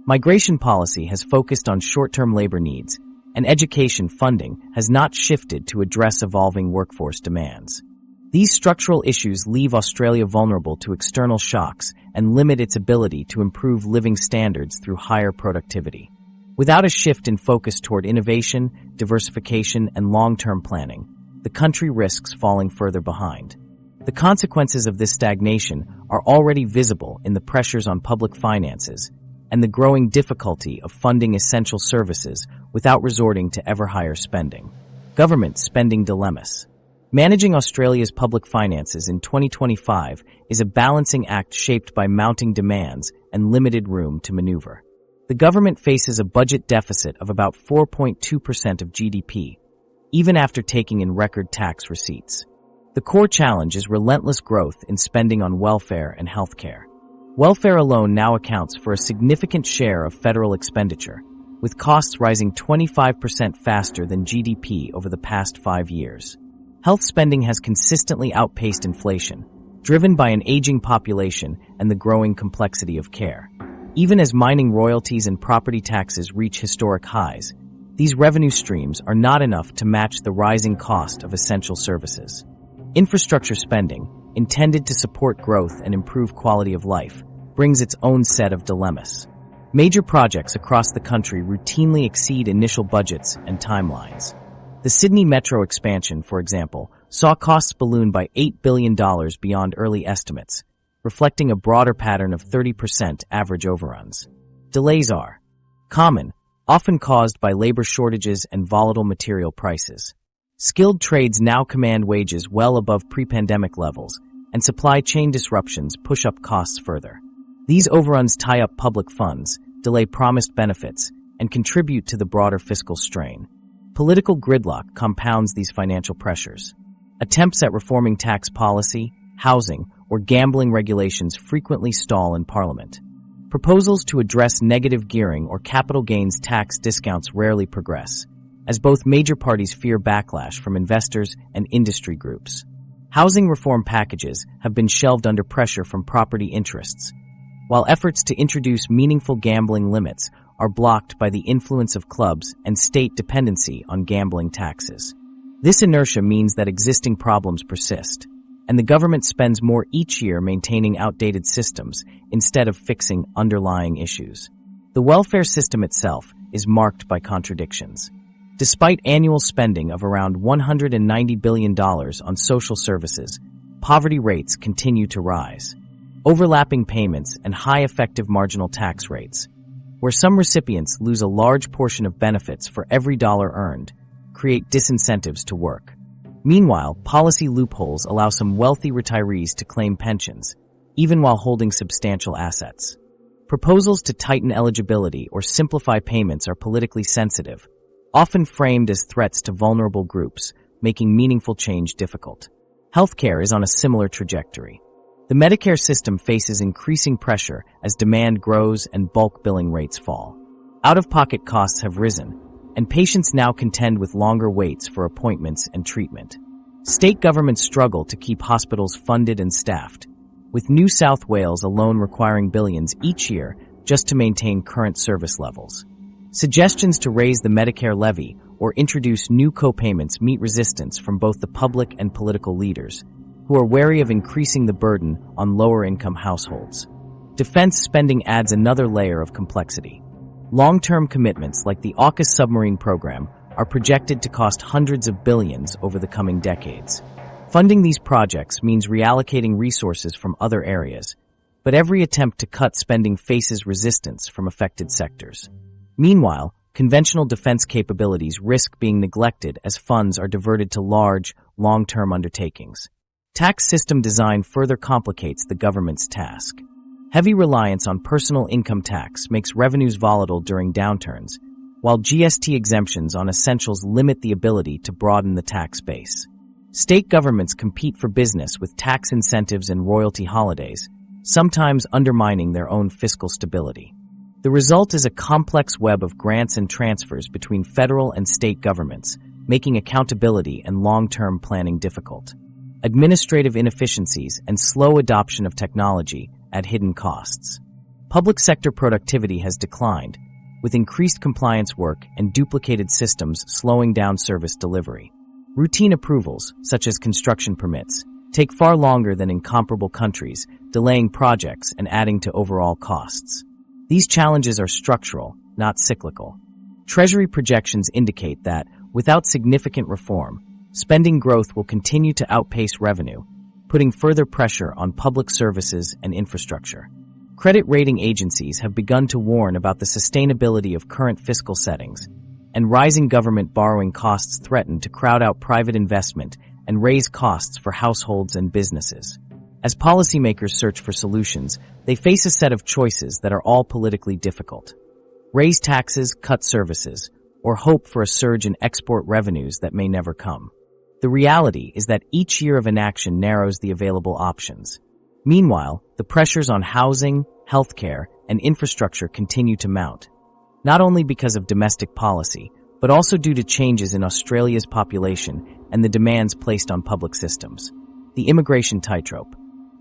Migration policy has focused on short-term labor needs, and education funding has not shifted to address evolving workforce demands. These structural issues leave Australia vulnerable to external shocks and limit its ability to improve living standards through higher productivity. Without a shift in focus toward innovation, diversification, and long-term planning, the country risks falling further behind. The consequences of this stagnation are already visible in the pressures on public finances and the growing difficulty of funding essential services without resorting to ever higher spending. Government spending dilemmas. Managing Australia's public finances in 2025 is a balancing act shaped by mounting demands and limited room to maneuver. The government faces a budget deficit of about 4.2% of GDP, even after taking in record tax receipts. The core challenge is relentless growth in spending on welfare and healthcare. Welfare alone now accounts for a significant share of federal expenditure, with costs rising 25% faster than GDP over the past 5 years. Health spending has consistently outpaced inflation, driven by an aging population and the growing complexity of care. Even as mining royalties and property taxes reach historic highs, these revenue streams are not enough to match the rising cost of essential services. Infrastructure spending, intended to support growth and improve quality of life, brings its own set of dilemmas. Major projects across the country routinely exceed initial budgets and timelines. The Sydney Metro expansion, for example, saw costs balloon by $8 billion beyond early estimates, reflecting a broader pattern of 30% average overruns. Delays are common, often caused by labor shortages and volatile material prices. Skilled trades now command wages well above pre-pandemic levels, and supply chain disruptions push up costs further. These overruns tie up public funds, delay promised benefits, and contribute to the broader fiscal strain. Political gridlock compounds these financial pressures. Attempts at reforming tax policy, housing, or gambling regulations frequently stall in Parliament. Proposals to address negative gearing or capital gains tax discounts rarely progress, as both major parties fear backlash from investors and industry groups. Housing reform packages have been shelved under pressure from property interests, while efforts to introduce meaningful gambling limits are blocked by the influence of clubs and state dependency on gambling taxes. This inertia means that existing problems persist, and the government spends more each year maintaining outdated systems instead of fixing underlying issues. The welfare system itself is marked by contradictions. Despite annual spending of around $190 billion on social services, poverty rates continue to rise. Overlapping payments and high effective marginal tax rates, where some recipients lose a large portion of benefits for every dollar earned, create disincentives to work. Meanwhile, policy loopholes allow some wealthy retirees to claim pensions, even while holding substantial assets. Proposals to tighten eligibility or simplify payments are politically sensitive, often framed as threats to vulnerable groups, making meaningful change difficult. Healthcare is on a similar trajectory. The Medicare system faces increasing pressure as demand grows and bulk billing rates fall. Out-of-pocket costs have risen, and patients now contend with longer waits for appointments and treatment. State governments struggle to keep hospitals funded and staffed, with New South Wales alone requiring billions each year just to maintain current service levels. Suggestions to raise the Medicare levy or introduce new co-payments meet resistance from both the public and political leaders, who are wary of increasing the burden on lower-income households. Defense spending adds another layer of complexity. Long-term commitments like the AUKUS submarine program are projected to cost hundreds of billions over the coming decades. Funding these projects means reallocating resources from other areas, but every attempt to cut spending faces resistance from affected sectors. Meanwhile, conventional defense capabilities risk being neglected as funds are diverted to large, long-term undertakings. Tax system design further complicates the government's task. Heavy reliance on personal income tax makes revenues volatile during downturns, while GST exemptions on essentials limit the ability to broaden the tax base. State governments compete for business with tax incentives and royalty holidays, sometimes undermining their own fiscal stability. The result is a complex web of grants and transfers between federal and state governments, making accountability and long-term planning difficult. Administrative inefficiencies and slow adoption of technology add hidden costs. Public sector productivity has declined, with increased compliance work and duplicated systems slowing down service delivery. Routine approvals, such as construction permits, take far longer than in comparable countries, delaying projects and adding to overall costs. These challenges are structural, not cyclical. Treasury projections indicate that, without significant reform, spending growth will continue to outpace revenue, putting further pressure on public services and infrastructure. Credit rating agencies have begun to warn about the sustainability of current fiscal settings, and rising government borrowing costs threaten to crowd out private investment and raise costs for households and businesses. As policymakers search for solutions, they face a set of choices that are all politically difficult. Raise taxes, cut services, or hope for a surge in export revenues that may never come. The reality is that each year of inaction narrows the available options. Meanwhile, the pressures on housing, healthcare, and infrastructure continue to mount, not only because of domestic policy, but also due to changes in Australia's population and the demands placed on public systems. The immigration tightrope.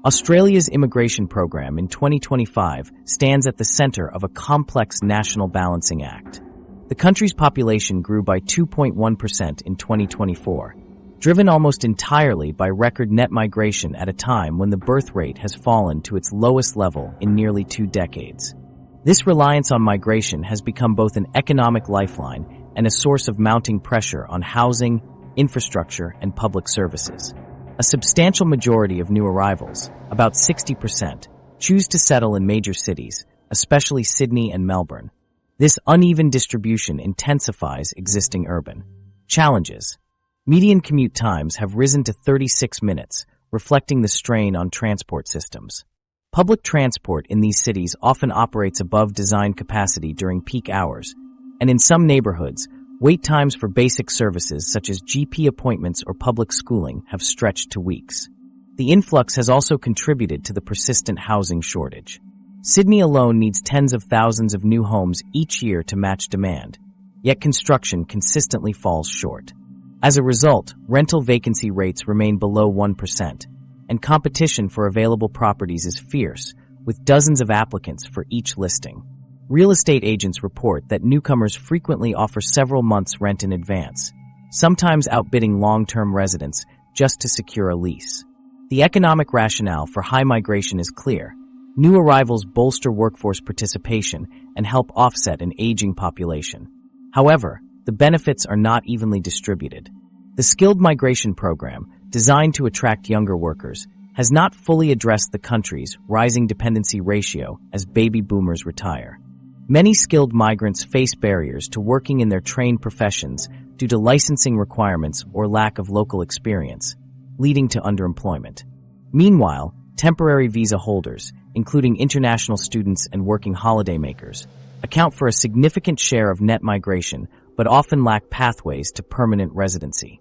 Australia's immigration program in 2025 stands at the center of a complex national balancing act. The country's population grew by 2.1% in 2024, driven almost entirely by record net migration at a time when the birth rate has fallen to its lowest level in nearly 2 decades. This reliance on migration has become both an economic lifeline and a source of mounting pressure on housing, infrastructure, and public services. A substantial majority of new arrivals, about 60%, choose to settle in major cities, especially Sydney and Melbourne. This uneven distribution intensifies existing urban challenges. Median commute times have risen to 36 minutes, reflecting the strain on transport systems. Public transport in these cities often operates above design capacity during peak hours, and in some neighborhoods, wait times for basic services such as GP appointments or public schooling have stretched to weeks. The influx has also contributed to the persistent housing shortage. Sydney alone needs tens of thousands of new homes each year to match demand, yet construction consistently falls short. As a result, rental vacancy rates remain below 1%, and competition for available properties is fierce, with dozens of applicants for each listing. Real estate agents report that newcomers frequently offer several months' rent in advance, sometimes outbidding long-term residents just to secure a lease. The economic rationale for high migration is clear. New arrivals bolster workforce participation and help offset an aging population. However, the benefits are not evenly distributed. The skilled migration program, designed to attract younger workers, has not fully addressed the country's rising dependency ratio as baby boomers retire. Many skilled migrants face barriers to working in their trained professions due to licensing requirements or lack of local experience, leading to underemployment. Meanwhile, temporary visa holders, including international students and working holidaymakers, account for a significant share of net migration but often lack pathways to permanent residency.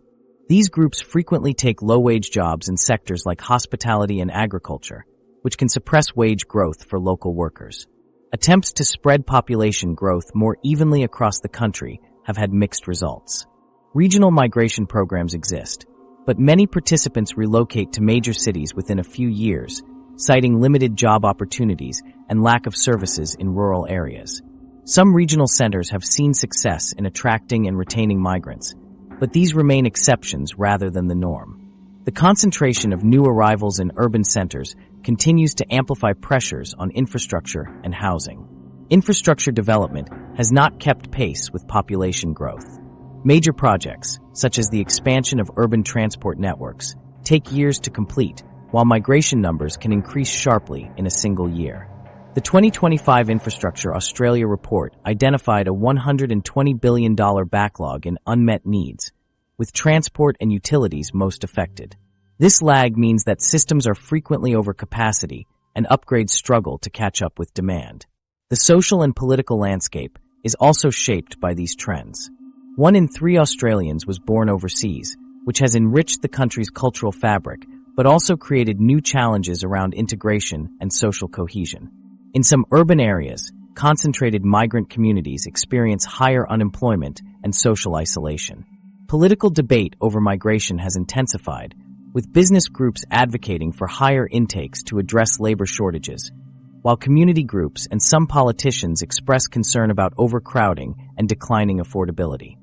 These groups frequently take low-wage jobs in sectors like hospitality and agriculture, which can suppress wage growth for local workers. Attempts to spread population growth more evenly across the country have had mixed results. Regional migration programs exist, but many participants relocate to major cities within a few years, citing limited job opportunities and lack of services in rural areas. Some regional centers have seen success in attracting and retaining migrants, but these remain exceptions rather than the norm. The concentration of new arrivals in urban centers continues to amplify pressures on infrastructure and housing. Infrastructure development has not kept pace with population growth. Major projects, such as the expansion of urban transport networks, take years to complete, while migration numbers can increase sharply in a single year. The 2025 Infrastructure Australia report identified a $120 billion backlog in unmet needs, with transport and utilities most affected. This lag means that systems are frequently over capacity and upgrades struggle to catch up with demand. The social and political landscape is also shaped by these trends. 1 in 3 Australians was born overseas, which has enriched the country's cultural fabric, but also created new challenges around integration and social cohesion. In some urban areas, concentrated migrant communities experience higher unemployment and social isolation. Political debate over migration has intensified, with business groups advocating for higher intakes to address labor shortages, while community groups and some politicians express concern about overcrowding and declining affordability.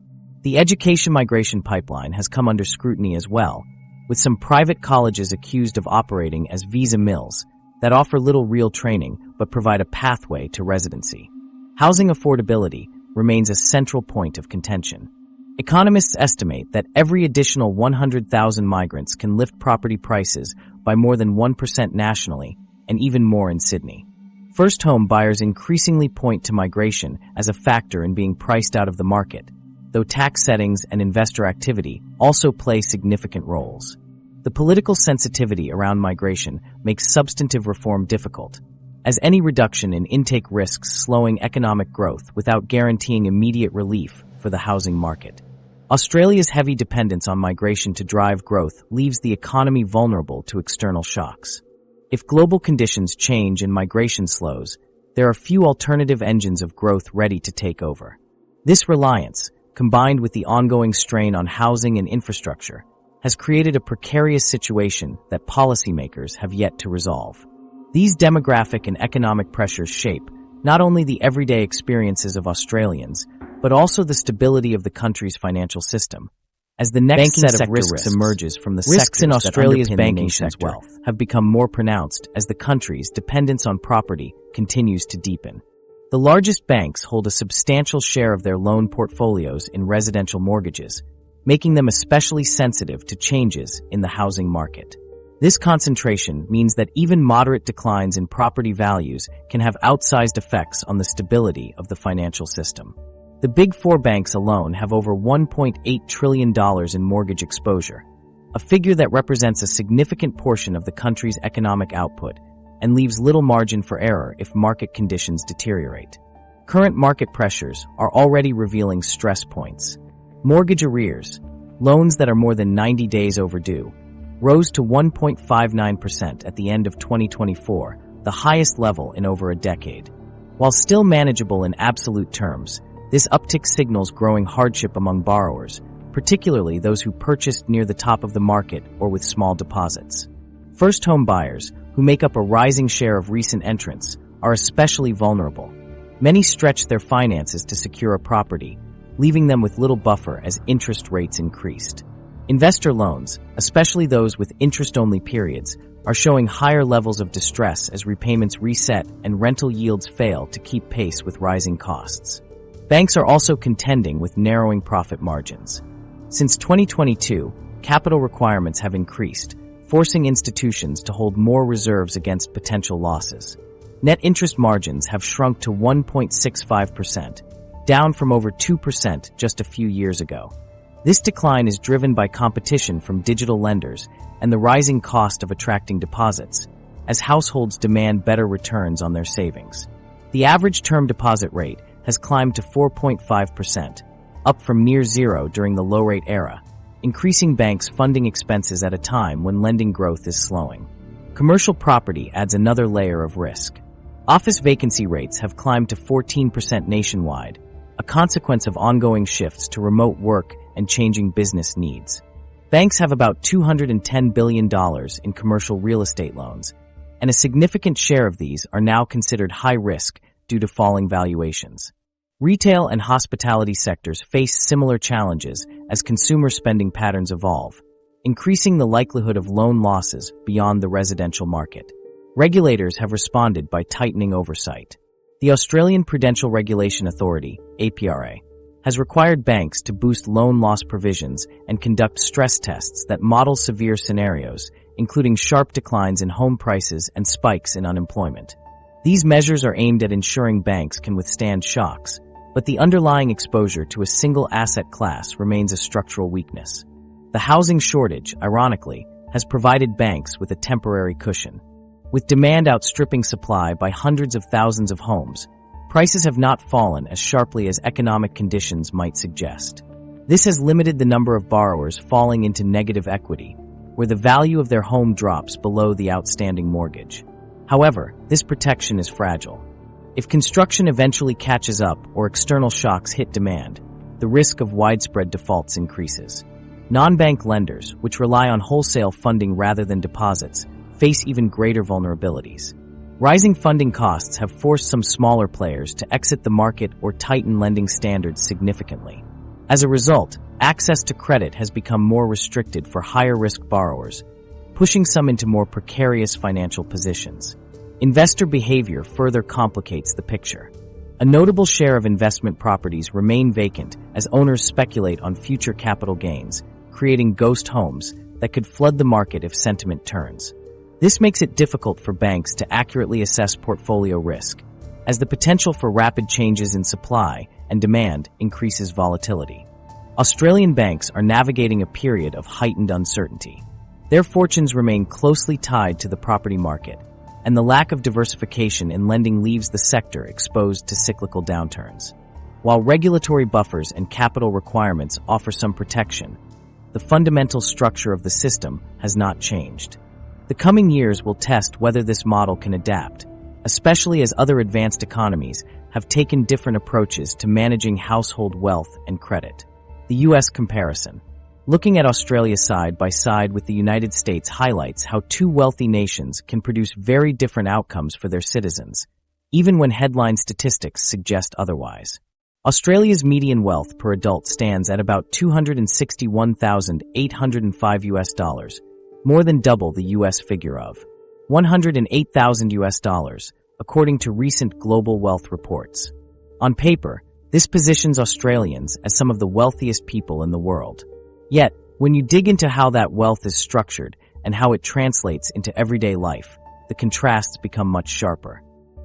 The education migration pipeline has come under scrutiny as well, with some private colleges accused of operating as visa mills that offer little real training but provide a pathway to residency. Housing affordability remains a central point of contention. Economists estimate that every additional 100,000 migrants can lift property prices by more than 1% nationally and even more in Sydney. First home buyers increasingly point to migration as a factor in being priced out of the market, though tax settings and investor activity also play significant roles. The political sensitivity around migration makes substantive reform difficult, as any reduction in intake risks slowing economic growth without guaranteeing immediate relief for the housing market. Australia's heavy dependence on migration to drive growth leaves the economy vulnerable to external shocks. If global conditions change and migration slows, there are few alternative engines of growth ready to take over. This reliance, combined with the ongoing strain on housing and infrastructure, has created a precarious situation that policymakers have yet to resolve. These demographic and economic pressures shape not only the everyday experiences of Australians, but also the stability of the country's financial system. As the next set of risks emerges from the risks in Australia's banking sector have become more pronounced as the country's dependence on property continues to deepen. The largest banks hold a substantial share of their loan portfolios in residential mortgages, making them especially sensitive to changes in the housing market. This concentration means that even moderate declines in property values can have outsized effects on the stability of the financial system. The Big Four banks alone have over $1.8 trillion in mortgage exposure, a figure that represents a significant portion of the country's economic output and leaves little margin for error if market conditions deteriorate. Current market pressures are already revealing stress points. Mortgage arrears, loans that are more than 90 days overdue, rose to 1.59% at the end of 2024, the highest level in over a decade. While still manageable in absolute terms, this uptick signals growing hardship among borrowers, particularly those who purchased near the top of the market or with small deposits. First home buyers, who make up a rising share of recent entrants, are especially vulnerable. Many stretch their finances to secure a property, leaving them with little buffer as interest rates increased. Investor loans, especially those with interest-only periods, are showing higher levels of distress as repayments reset and rental yields fail to keep pace with rising costs. Banks are also contending with narrowing profit margins. Since 2022, capital requirements have increased, forcing institutions to hold more reserves against potential losses. Net interest margins have shrunk to 1.65%, down from over 2% just a few years ago. This decline is driven by competition from digital lenders and the rising cost of attracting deposits, as households demand better returns on their savings. The average term deposit rate has climbed to 4.5%, up from near zero during the low-rate era, increasing banks' funding expenses at a time when lending growth is slowing. Commercial property adds another layer of risk. Office vacancy rates have climbed to 14% nationwide, a consequence of ongoing shifts to remote work and changing business needs. Banks have about $210 billion in commercial real estate loans, and a significant share of these are now considered high risk due to falling valuations. Retail and hospitality sectors face similar challenges as consumer spending patterns evolve, increasing the likelihood of loan losses beyond the residential market. Regulators have responded by tightening oversight. The Australian Prudential Regulation Authority, APRA, has required banks to boost loan loss provisions and conduct stress tests that model severe scenarios, including sharp declines in home prices and spikes in unemployment. These measures are aimed at ensuring banks can withstand shocks, but the underlying exposure to a single asset class remains a structural weakness. The housing shortage, ironically, has provided banks with a temporary cushion. With demand outstripping supply by hundreds of thousands of homes, prices have not fallen as sharply as economic conditions might suggest. This has limited the number of borrowers falling into negative equity, where the value of their home drops below the outstanding mortgage. However, this protection is fragile. If construction eventually catches up or external shocks hit demand, the risk of widespread defaults increases. Non-bank lenders, which rely on wholesale funding rather than deposits, face even greater vulnerabilities. Rising funding costs have forced some smaller players to exit the market or tighten lending standards significantly. As a result, access to credit has become more restricted for higher-risk borrowers, pushing some into more precarious financial positions. Investor behavior further complicates the picture. A notable share of investment properties remain vacant as owners speculate on future capital gains, creating ghost homes that could flood the market if sentiment turns. This makes it difficult for banks to accurately assess portfolio risk, as the potential for rapid changes in supply and demand increases volatility. Australian banks are navigating a period of heightened uncertainty. Their fortunes remain closely tied to the property market, and the lack of diversification in lending leaves the sector exposed to cyclical downturns. While regulatory buffers and capital requirements offer some protection, the fundamental structure of the system has not changed. The coming years will test whether this model can adapt, especially as other advanced economies have taken different approaches to managing household wealth and credit. The U.S. comparison. Looking at Australia side by side with the United States highlights how two wealthy nations can produce very different outcomes for their citizens, even when headline statistics suggest otherwise. Australia's median wealth per adult stands at about $261,805, more than double the U.S. figure of $108,000, according to recent global wealth reports. On paper, this positions Australians as some of the wealthiest people in the world. Yet, when you dig into how that wealth is structured and how it translates into everyday life, the contrasts become much sharper.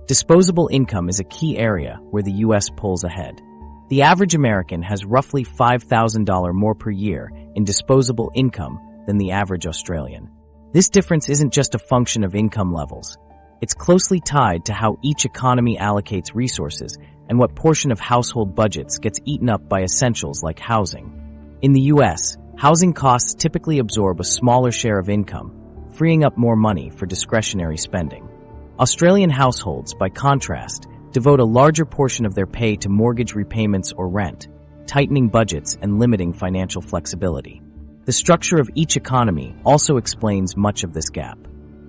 Disposable income is a key area where the U.S. pulls ahead. The average American has roughly $5,000 more per year in disposable income than the average Australian. This difference isn't just a function of income levels. It's closely tied to how each economy allocates resources and what portion of household budgets gets eaten up by essentials like housing. In the U.S., housing costs typically absorb a smaller share of income, freeing up more money for discretionary spending. Australian households, by contrast, devote a larger portion of their pay to mortgage repayments or rent, tightening budgets and limiting financial flexibility. The structure of each economy also explains much of this gap.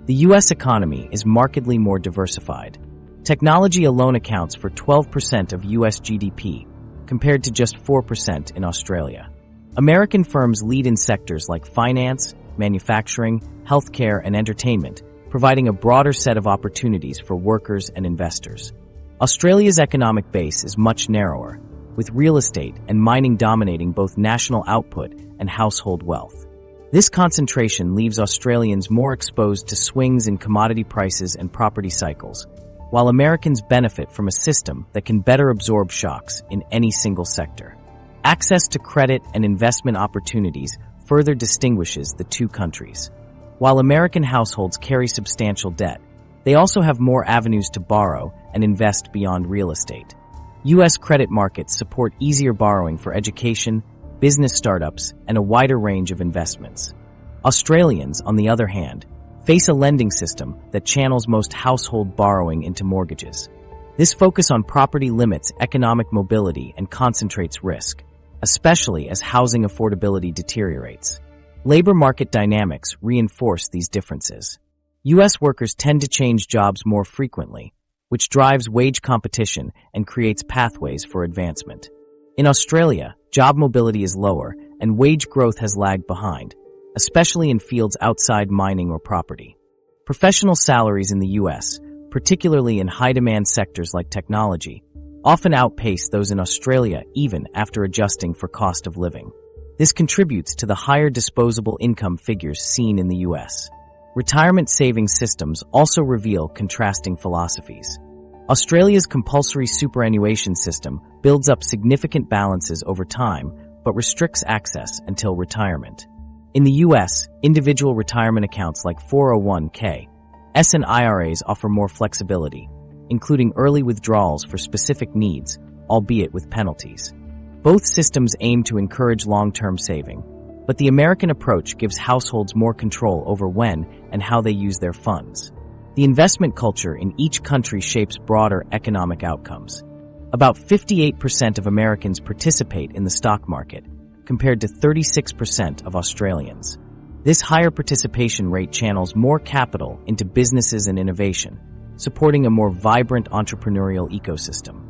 The U.S. economy is markedly more diversified. Technology alone accounts for 12% of U.S. GDP, compared to just 4% in Australia. American firms lead in sectors like finance, manufacturing, healthcare, and entertainment, providing a broader set of opportunities for workers and investors. Australia's economic base is much narrower, with real estate and mining dominating both national output and household wealth. This concentration leaves Australians more exposed to swings in commodity prices and property cycles, while Americans benefit from a system that can better absorb shocks in any single sector. Access to credit and investment opportunities further distinguishes the two countries. While American households carry substantial debt, they also have more avenues to borrow and invest beyond real estate. U.S. credit markets support easier borrowing for education, business startups, and a wider range of investments. Australians, on the other hand, face a lending system that channels most household borrowing into mortgages. This focus on property limits economic mobility and concentrates risk, especially as housing affordability deteriorates. Labor market dynamics reinforce these differences. U.S. workers tend to change jobs more frequently, which drives wage competition and creates pathways for advancement. In Australia, job mobility is lower and wage growth has lagged behind, especially in fields outside mining or property. Professional salaries in the U.S., particularly in high-demand sectors like technology, often outpace those in Australia even after adjusting for cost of living. This contributes to the higher disposable income figures seen in the U.S. Retirement savings systems also reveal contrasting philosophies. Australia's compulsory superannuation system builds up significant balances over time, but restricts access until retirement. In the U.S., individual retirement accounts like 401k, and IRAs offer more flexibility, including early withdrawals for specific needs, albeit with penalties. Both systems aim to encourage long-term saving, but the American approach gives households more control over when and how they use their funds. The investment culture in each country shapes broader economic outcomes. About 58% of Americans participate in the stock market, compared to 36% of Australians. This higher participation rate channels more capital into businesses and innovation, supporting a more vibrant entrepreneurial ecosystem.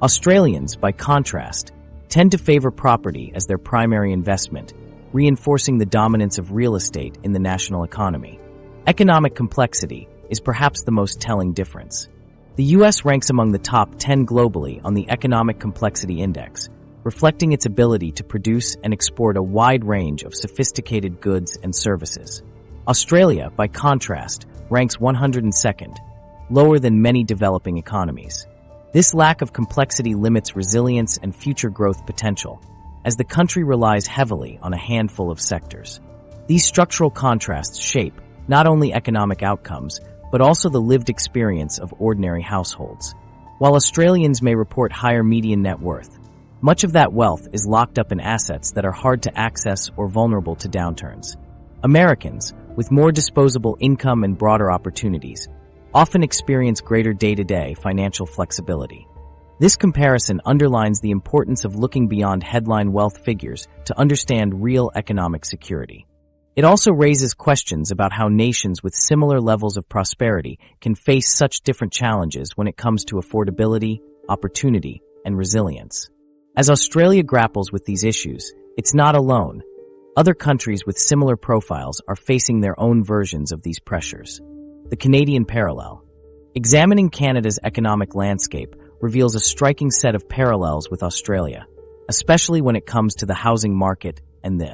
Australians, by contrast, tend to favor property as their primary investment, reinforcing the dominance of real estate in the national economy. Economic complexity is perhaps the most telling difference. The U.S. ranks among the top 10 globally on the Economic Complexity Index, reflecting its ability to produce and export a wide range of sophisticated goods and services. Australia, by contrast, ranks 102nd, lower than many developing economies. This lack of complexity limits resilience and future growth potential, as the country relies heavily on a handful of sectors. These structural contrasts shape not only economic outcomes, but also the lived experience of ordinary households. While Australians may report higher median net worth, much of that wealth is locked up in assets that are hard to access or vulnerable to downturns. Americans, with more disposable income and broader opportunities, often experience greater day-to-day financial flexibility. This comparison underlines the importance of looking beyond headline wealth figures to understand real economic security. It also raises questions about how nations with similar levels of prosperity can face such different challenges when it comes to affordability, opportunity, and resilience. As Australia grapples with these issues, it's not alone. Other countries with similar profiles are facing their own versions of these pressures. The Canadian parallel. Examining Canada's economic landscape reveals a striking set of parallels with Australia, especially when it comes to the housing market and the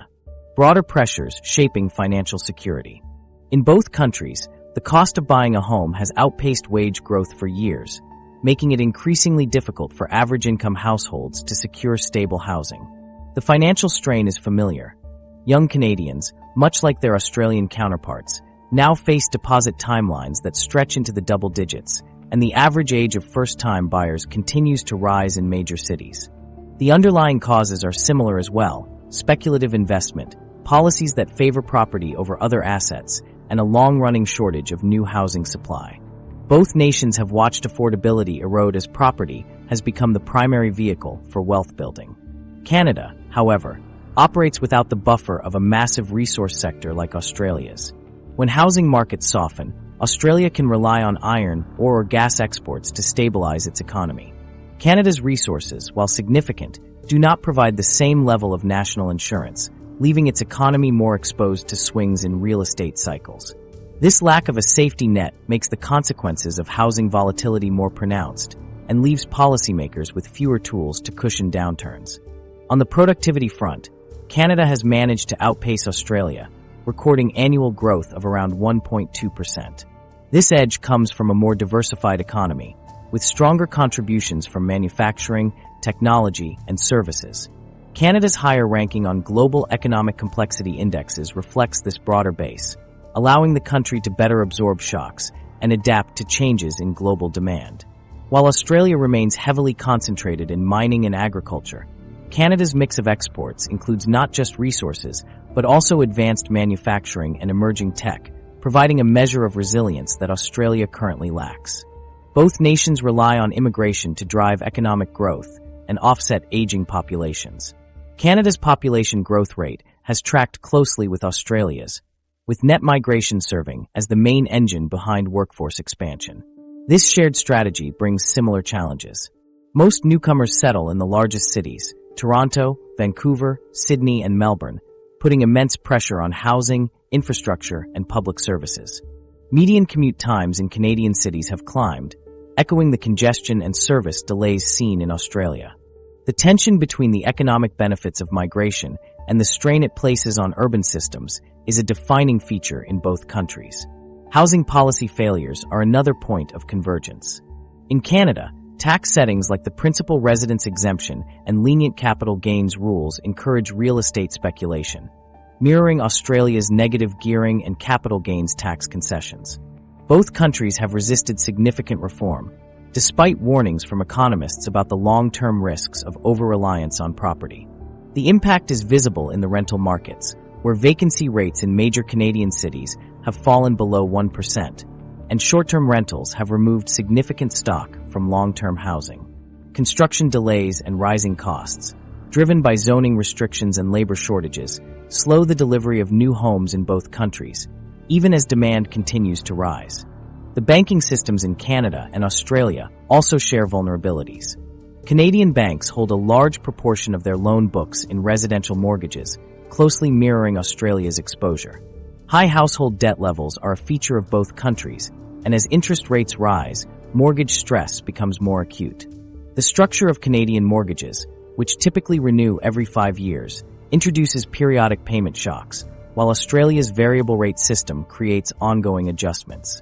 broader pressures shaping financial security. In both countries, the cost of buying a home has outpaced wage growth for years, making it increasingly difficult for average-income households to secure stable housing. The financial strain is familiar. Young Canadians, much like their Australian counterparts, now face deposit timelines that stretch into the double digits, and the average age of first-time buyers continues to rise in major cities. The underlying causes are similar as well: speculative investment, policies that favor property over other assets, and a long-running shortage of new housing supply. Both nations have watched affordability erode as property has become the primary vehicle for wealth building. Canada, however, operates without the buffer of a massive resource sector like Australia's. When housing markets soften, Australia can rely on iron, ore, or gas exports to stabilize its economy. Canada's resources, while significant, do not provide the same level of national insurance, leaving its economy more exposed to swings in real estate cycles. This lack of a safety net makes the consequences of housing volatility more pronounced and leaves policymakers with fewer tools to cushion downturns. On the productivity front, Canada has managed to outpace Australia, recording annual growth of around 1.2%. This edge comes from a more diversified economy, with stronger contributions from manufacturing, technology, and services. Canada's higher ranking on global economic complexity indexes reflects this broader base, allowing the country to better absorb shocks and adapt to changes in global demand. While Australia remains heavily concentrated in mining and agriculture, Canada's mix of exports includes not just resources, but also advanced manufacturing and emerging tech, providing a measure of resilience that Australia currently lacks. Both nations rely on immigration to drive economic growth and offset aging populations. Canada's population growth rate has tracked closely with Australia's, with net migration serving as the main engine behind workforce expansion. This shared strategy brings similar challenges. Most newcomers settle in the largest cities, Toronto, Vancouver, Sydney, and Melbourne, putting immense pressure on housing, infrastructure, and public services. Median commute times in Canadian cities have climbed, echoing the congestion and service delays seen in Australia. The tension between the economic benefits of migration and the strain it places on urban systems is a defining feature in both countries. Housing policy failures are another point of convergence. In Canada, tax settings like the principal residence exemption and lenient capital gains rules encourage real estate speculation, mirroring Australia's negative gearing and capital gains tax concessions. Both countries have resisted significant reform, despite warnings from economists about the long-term risks of over-reliance on property. The impact is visible in the rental markets, where vacancy rates in major Canadian cities have fallen below 1%, and short-term rentals have removed significant stock from long-term housing. Construction delays and rising costs, driven by zoning restrictions and labor shortages, slow the delivery of new homes in both countries, even as demand continues to rise. The banking systems in Canada and Australia also share vulnerabilities. Canadian banks hold a large proportion of their loan books in residential mortgages, closely mirroring Australia's exposure. High household debt levels are a feature of both countries, and as interest rates rise, mortgage stress becomes more acute. The structure of Canadian mortgages, which typically renew every 5 years, introduces periodic payment shocks, while Australia's variable rate system creates ongoing adjustments.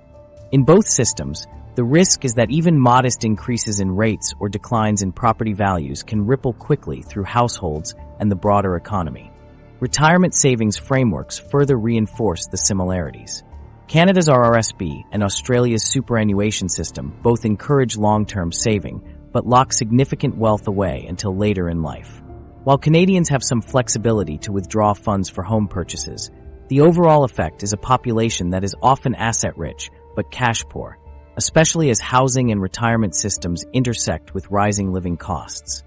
In both systems, the risk is that even modest increases in rates or declines in property values can ripple quickly through households and the broader economy. Retirement savings frameworks further reinforce the similarities. Canada's RRSP and Australia's superannuation system both encourage long-term saving, but lock significant wealth away until later in life. While Canadians have some flexibility to withdraw funds for home purchases, the overall effect is a population that is often asset-rich but cash-poor, especially as housing and retirement systems intersect with rising living costs.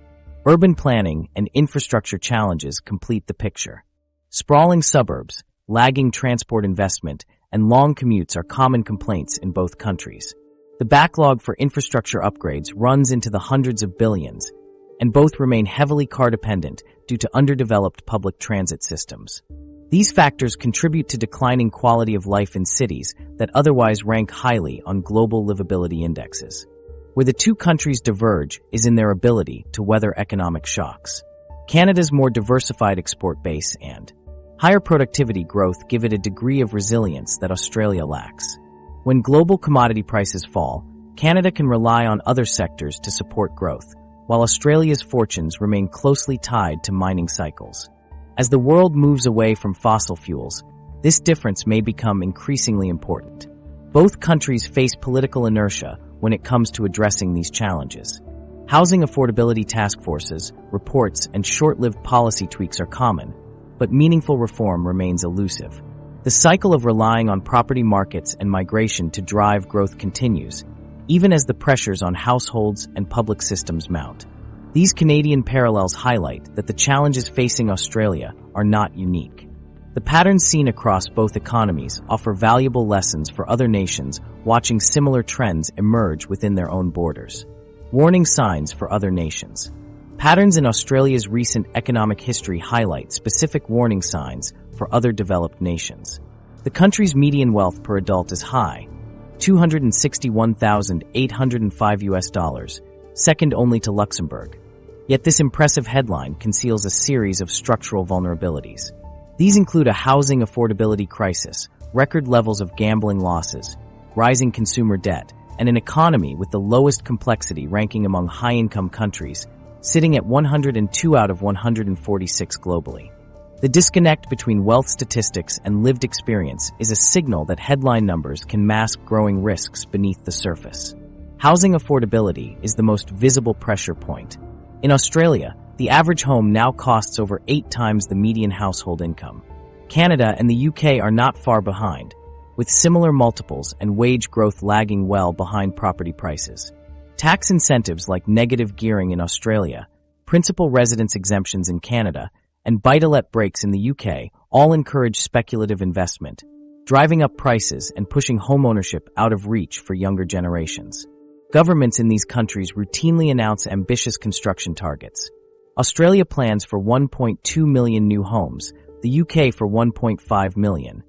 Urban planning and infrastructure challenges complete the picture. Sprawling suburbs, lagging transport investment, and long commutes are common complaints in both countries. The backlog for infrastructure upgrades runs into the hundreds of billions, and both remain heavily car-dependent due to underdeveloped public transit systems. These factors contribute to declining quality of life in cities that otherwise rank highly on global livability indexes. Where the two countries diverge is in their ability to weather economic shocks. Canada's more diversified export base and higher productivity growth give it a degree of resilience that Australia lacks. When global commodity prices fall, Canada can rely on other sectors to support growth, while Australia's fortunes remain closely tied to mining cycles. As the world moves away from fossil fuels, this difference may become increasingly important. Both countries face political inertia when it comes to addressing these challenges. Housing affordability task forces, reports, and short-lived policy tweaks are common, but meaningful reform remains elusive. The cycle of relying on property markets and migration to drive growth continues, even as the pressures on households and public systems mount. These Canadian parallels highlight that the challenges facing Australia are not unique. The patterns seen across both economies offer valuable lessons for other nations watching similar trends emerge within their own borders. Warning signs for other nations. Patterns in Australia's recent economic history highlight specific warning signs for other developed nations. The country's median wealth per adult is high, $261,805, second only to Luxembourg. Yet this impressive headline conceals a series of structural vulnerabilities. These include a housing affordability crisis, record levels of gambling losses, rising consumer debt, and an economy with the lowest complexity ranking among high-income countries, sitting at 102 out of 146 globally. The disconnect between wealth statistics and lived experience is a signal that headline numbers can mask growing risks beneath the surface. Housing affordability is the most visible pressure point. In Australia, the average home now costs over 8 times the median household income. Canada and the UK are not far behind, with similar multiples and wage growth lagging well behind property prices. Tax incentives like negative gearing in Australia, principal residence exemptions in Canada, and buy-to-let breaks in the UK all encourage speculative investment, driving up prices and pushing homeownership out of reach for younger generations. Governments in these countries routinely announce ambitious construction targets. Australia plans for 1.2 million new homes, the UK for 1.5 million.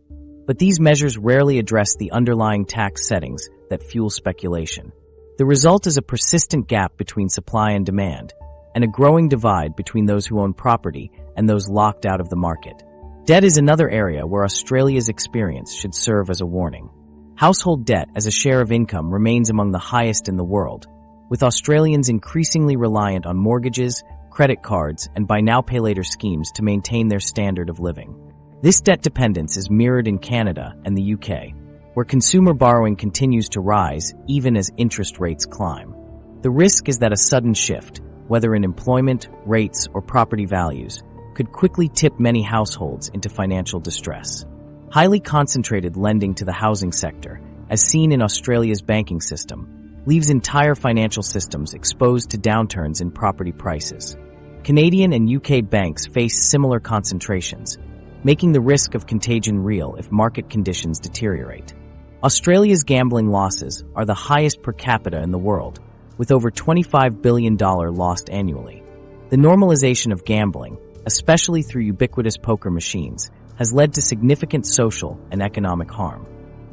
But these measures rarely address the underlying tax settings that fuel speculation. The result is a persistent gap between supply and demand, and a growing divide between those who own property and those locked out of the market. Debt is another area where Australia's experience should serve as a warning. Household debt as a share of income remains among the highest in the world, with Australians increasingly reliant on mortgages, credit cards, and buy now pay later schemes to maintain their standard of living. This debt dependence is mirrored in Canada and the UK, where consumer borrowing continues to rise even as interest rates climb. The risk is that a sudden shift, whether in employment, rates, or property values, could quickly tip many households into financial distress. Highly concentrated lending to the housing sector, as seen in Australia's banking system, leaves entire financial systems exposed to downturns in property prices. Canadian and UK banks face similar concentrations, making the risk of contagion real if market conditions deteriorate. Australia's gambling losses are the highest per capita in the world, with over $25 billion lost annually. The normalization of gambling, especially through ubiquitous poker machines, has led to significant social and economic harm.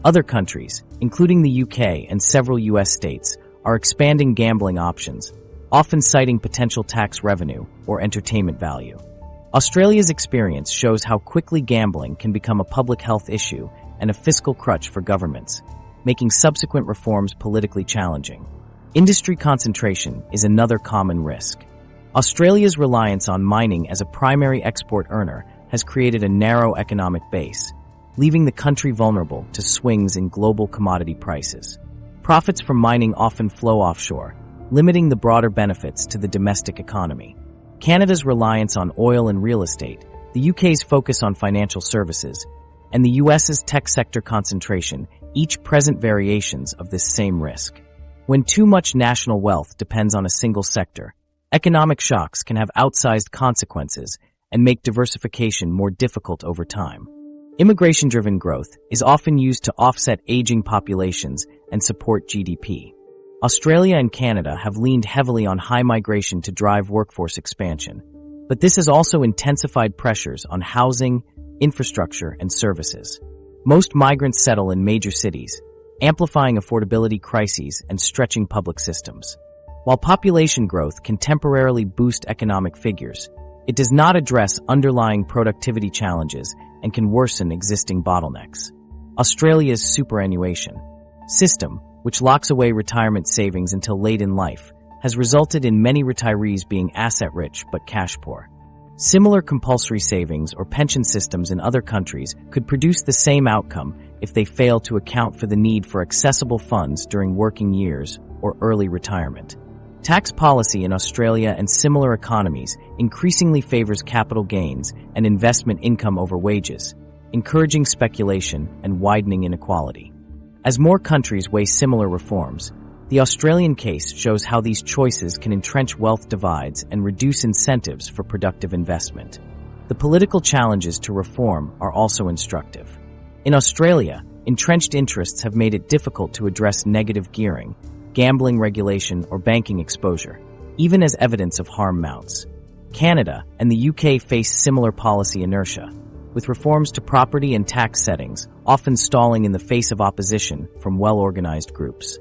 Other countries, including the UK and several US states, are expanding gambling options, often citing potential tax revenue or entertainment value. Australia's experience shows how quickly gambling can become a public health issue and a fiscal crutch for governments, making subsequent reforms politically challenging. Industry concentration is another common risk. Australia's reliance on mining as a primary export earner has created a narrow economic base, leaving the country vulnerable to swings in global commodity prices. Profits from mining often flow offshore, limiting the broader benefits to the domestic economy. Canada's reliance on oil and real estate, the UK's focus on financial services, and the US's tech sector concentration each present variations of this same risk. When too much national wealth depends on a single sector, economic shocks can have outsized consequences and make diversification more difficult over time. Immigration-driven growth is often used to offset aging populations and support GDP. Australia and Canada have leaned heavily on high migration to drive workforce expansion, but this has also intensified pressures on housing, infrastructure, and services. Most migrants settle in major cities, amplifying affordability crises and stretching public systems. While population growth can temporarily boost economic figures, it does not address underlying productivity challenges and can worsen existing bottlenecks. Australia's superannuation system, which locks away retirement savings until late in life, has resulted in many retirees being asset-rich but cash-poor. Similar compulsory savings or pension systems in other countries could produce the same outcome if they fail to account for the need for accessible funds during working years or early retirement. Tax policy in Australia and similar economies increasingly favors capital gains and investment income over wages, encouraging speculation and widening inequality. As more countries weigh similar reforms, the Australian case shows how these choices can entrench wealth divides and reduce incentives for productive investment. The political challenges to reform are also instructive. In Australia, entrenched interests have made it difficult to address negative gearing, gambling regulation, or banking exposure, even as evidence of harm mounts. Canada and the UK face similar policy inertia, with reforms to property and tax settings often stalling in the face of opposition from well-organized groups.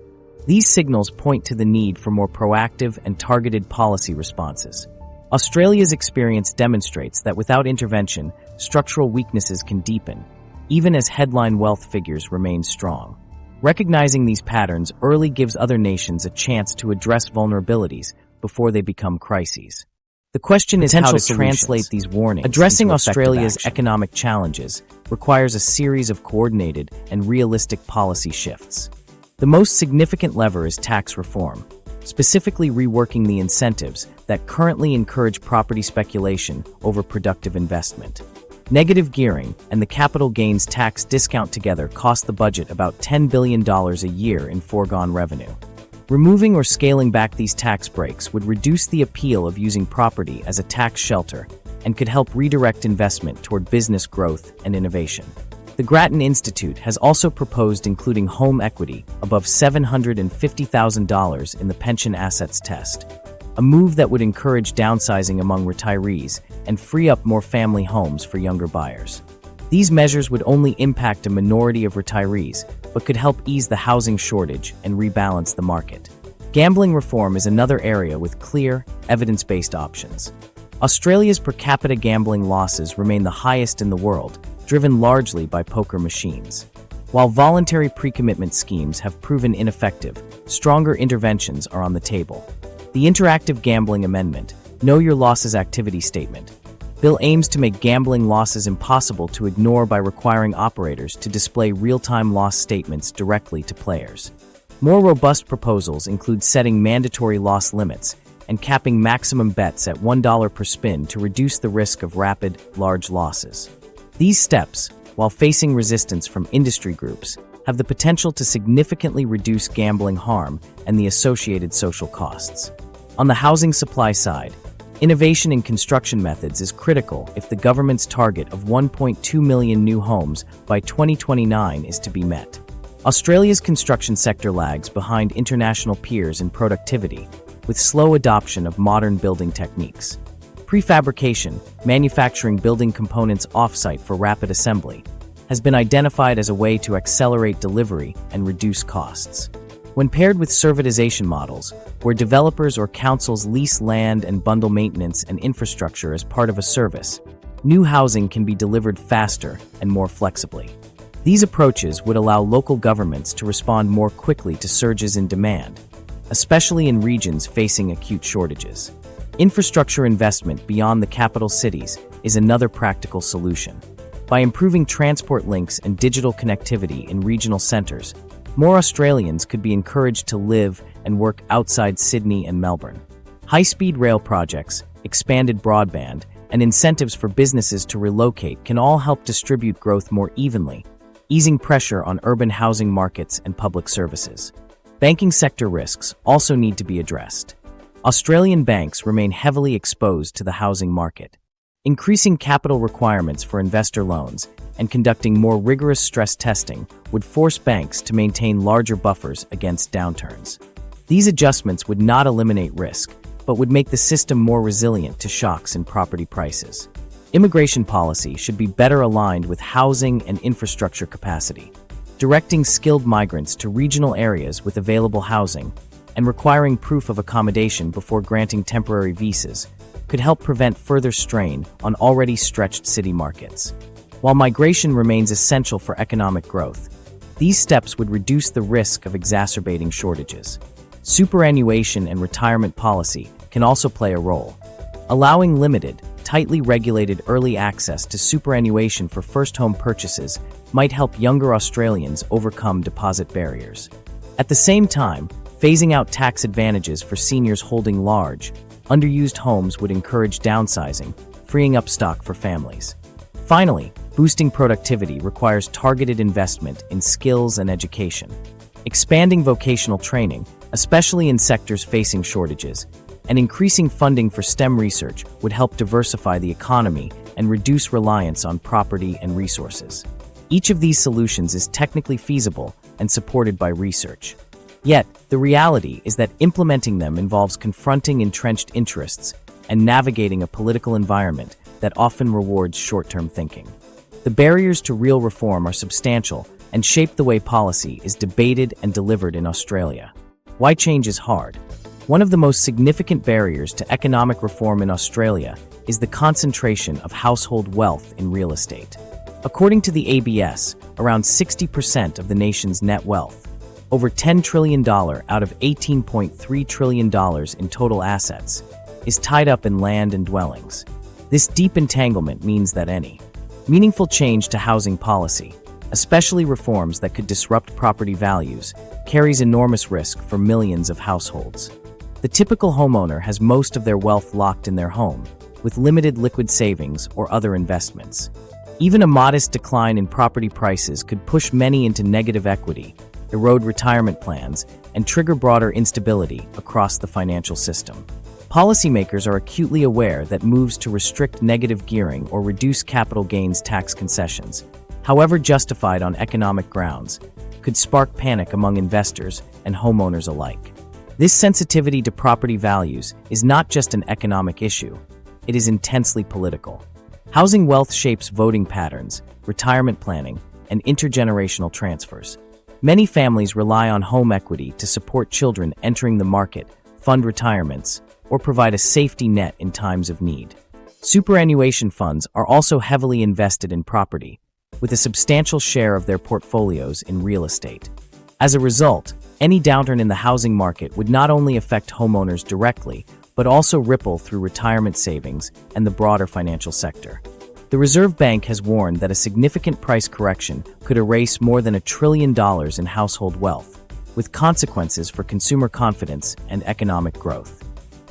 These signals point to the need for more proactive and targeted policy responses. Australia's experience demonstrates that without intervention, structural weaknesses can deepen, even as headline wealth figures remain strong. Recognizing these patterns early gives other nations a chance to address vulnerabilities before they become crises. The question is how to translate these warnings. Addressing Australia's economic challenges requires a series of coordinated and realistic policy shifts. The most significant lever is tax reform, specifically reworking the incentives that currently encourage property speculation over productive investment. Negative gearing and the capital gains tax discount together cost the budget about $10 billion a year in foregone revenue. Removing or scaling back these tax breaks would reduce the appeal of using property as a tax shelter and could help redirect investment toward business growth and innovation. The Grattan Institute has also proposed including home equity above $750,000 in the pension assets test, a move that would encourage downsizing among retirees and free up more family homes for younger buyers. These measures would only impact a minority of retirees, but could help ease the housing shortage and rebalance the market. Gambling reform is another area with clear, evidence-based options. Australia's per capita gambling losses remain the highest in the world, driven largely by poker machines. While voluntary pre-commitment schemes have proven ineffective, stronger interventions are on the table. The Interactive Gambling Amendment, Know Your Losses Activity Statement, bill aims to make gambling losses impossible to ignore by requiring operators to display real-time loss statements directly to players. More robust proposals include setting mandatory loss limits and capping maximum bets at $1 per spin to reduce the risk of rapid, large losses. These steps, while facing resistance from industry groups, have the potential to significantly reduce gambling harm and the associated social costs. On the housing supply side, innovation in construction methods is critical if the government's target of 1.2 million new homes by 2029 is to be met. Australia's construction sector lags behind international peers in productivity, with slow adoption of modern building techniques. Prefabrication, manufacturing building components off-site for rapid assembly, has been identified as a way to accelerate delivery and reduce costs. When paired with servitization models, where developers or councils lease land and bundle maintenance and infrastructure as part of a service, new housing can be delivered faster and more flexibly. These approaches would allow local governments to respond more quickly to surges in demand, especially in regions facing acute shortages. Infrastructure investment beyond the capital cities is another practical solution. By improving transport links and digital connectivity in regional centers, more Australians could be encouraged to live and work outside Sydney and Melbourne. High-speed rail projects, expanded broadband, and incentives for businesses to relocate can all help distribute growth more evenly, easing pressure on urban housing markets and public services. Banking sector risks also need to be addressed. Australian banks remain heavily exposed to the housing market. Increasing capital requirements for investor loans and conducting more rigorous stress testing would force banks to maintain larger buffers against downturns. These adjustments would not eliminate risk, but would make the system more resilient to shocks in property prices. Immigration policy should be better aligned with housing and infrastructure capacity, directing skilled migrants to regional areas with available housing and requiring proof of accommodation before granting temporary visas could help prevent further strain on already stretched city markets. While migration remains essential for economic growth, these steps would reduce the risk of exacerbating shortages. Superannuation and retirement policy can also play a role. Allowing limited, tightly regulated early access to superannuation for first home purchases might help younger Australians overcome deposit barriers. At the same time, phasing out tax advantages for seniors holding large, underused homes would encourage downsizing, freeing up stock for families. Finally, boosting productivity requires targeted investment in skills and education. Expanding vocational training, especially in sectors facing shortages, and increasing funding for STEM research would help diversify the economy and reduce reliance on property and resources. Each of these solutions is technically feasible and supported by research. Yet, the reality is that implementing them involves confronting entrenched interests and navigating a political environment that often rewards short-term thinking. The barriers to real reform are substantial and shape the way policy is debated and delivered in Australia. Why change is hard? One of the most significant barriers to economic reform in Australia is the concentration of household wealth in real estate. According to the ABS, around 60% of the nation's net wealth, over $10 trillion out of $18.3 trillion in total assets, is tied up in land and dwellings. This deep entanglement means that any meaningful change to housing policy, especially reforms that could disrupt property values, carries enormous risk for millions of households. The typical homeowner has most of their wealth locked in their home, with limited liquid savings or other investments. Even a modest decline in property prices could push many into negative equity, erode retirement plans, and trigger broader instability across the financial system. Policymakers are acutely aware that moves to restrict negative gearing or reduce capital gains tax concessions, however justified on economic grounds, could spark panic among investors and homeowners alike. This sensitivity to property values is not just an economic issue, it is intensely political. Housing wealth shapes voting patterns, retirement planning, and intergenerational transfers. Many families rely on home equity to support children entering the market, fund retirements, or provide a safety net in times of need. Superannuation funds are also heavily invested in property, with a substantial share of their portfolios in real estate. As a result, any downturn in the housing market would not only affect homeowners directly, but also ripple through retirement savings and the broader financial sector. The Reserve Bank has warned that a significant price correction could erase more than $1 trillion in household wealth, with consequences for consumer confidence and economic growth.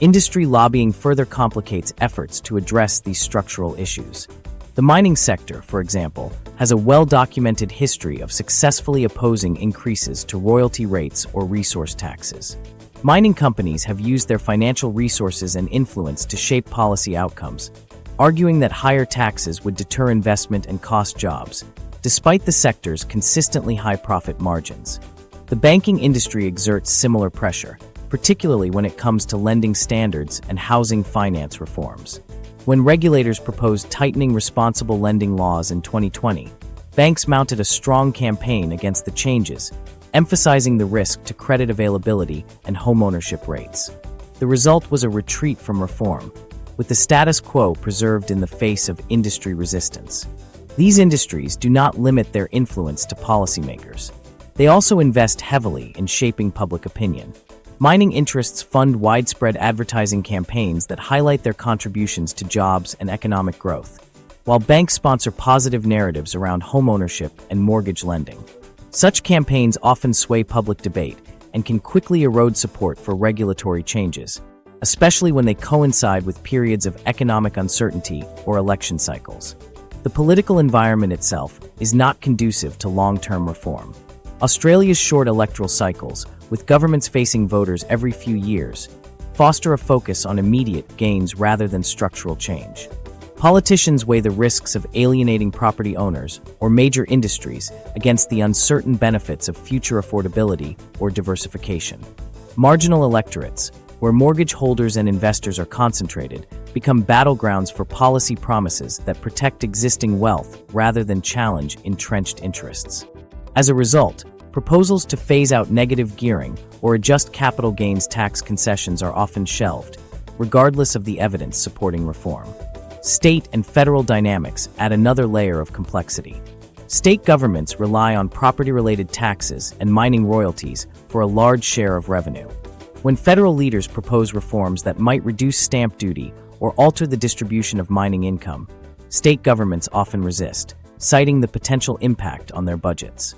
Industry lobbying further complicates efforts to address these structural issues. The mining sector, for example, has a well-documented history of successfully opposing increases to royalty rates or resource taxes. Mining companies have used their financial resources and influence to shape policy outcomes, arguing that higher taxes would deter investment and cost jobs, despite the sector's consistently high profit margins. The banking industry exerts similar pressure, particularly when it comes to lending standards and housing finance reforms. When regulators proposed tightening responsible lending laws in 2020, banks mounted a strong campaign against the changes, emphasizing the risk to credit availability and homeownership rates. The result was a retreat from reform, with the status quo preserved in the face of industry resistance. These industries do not limit their influence to policymakers. They also invest heavily in shaping public opinion. Mining interests fund widespread advertising campaigns that highlight their contributions to jobs and economic growth, while banks sponsor positive narratives around homeownership and mortgage lending. Such campaigns often sway public debate and can quickly erode support for regulatory changes, especially when they coincide with periods of economic uncertainty or election cycles. The political environment itself is not conducive to long-term reform. Australia's short electoral cycles, with governments facing voters every few years, foster a focus on immediate gains rather than structural change. Politicians weigh the risks of alienating property owners or major industries against the uncertain benefits of future affordability or diversification. Marginal electorates, where mortgage holders and investors are concentrated, become battlegrounds for policy promises that protect existing wealth rather than challenge entrenched interests. As a result, proposals to phase out negative gearing or adjust capital gains tax concessions are often shelved, regardless of the evidence supporting reform. State and federal dynamics add another layer of complexity. State governments rely on property-related taxes and mining royalties for a large share of revenue. When federal leaders propose reforms that might reduce stamp duty or alter the distribution of mining income, state governments often resist, citing the potential impact on their budgets.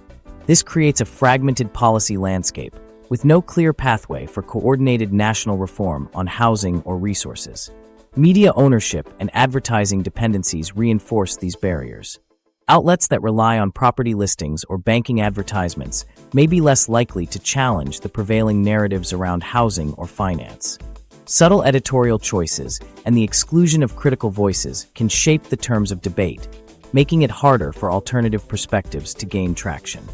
This creates a fragmented policy landscape, with no clear pathway for coordinated national reform on housing or resources. Media ownership and advertising dependencies reinforce these barriers. Outlets that rely on property listings or banking advertisements may be less likely to challenge the prevailing narratives around housing or finance. Subtle editorial choices and the exclusion of critical voices can shape the terms of debate, making it harder for alternative perspectives to gain traction.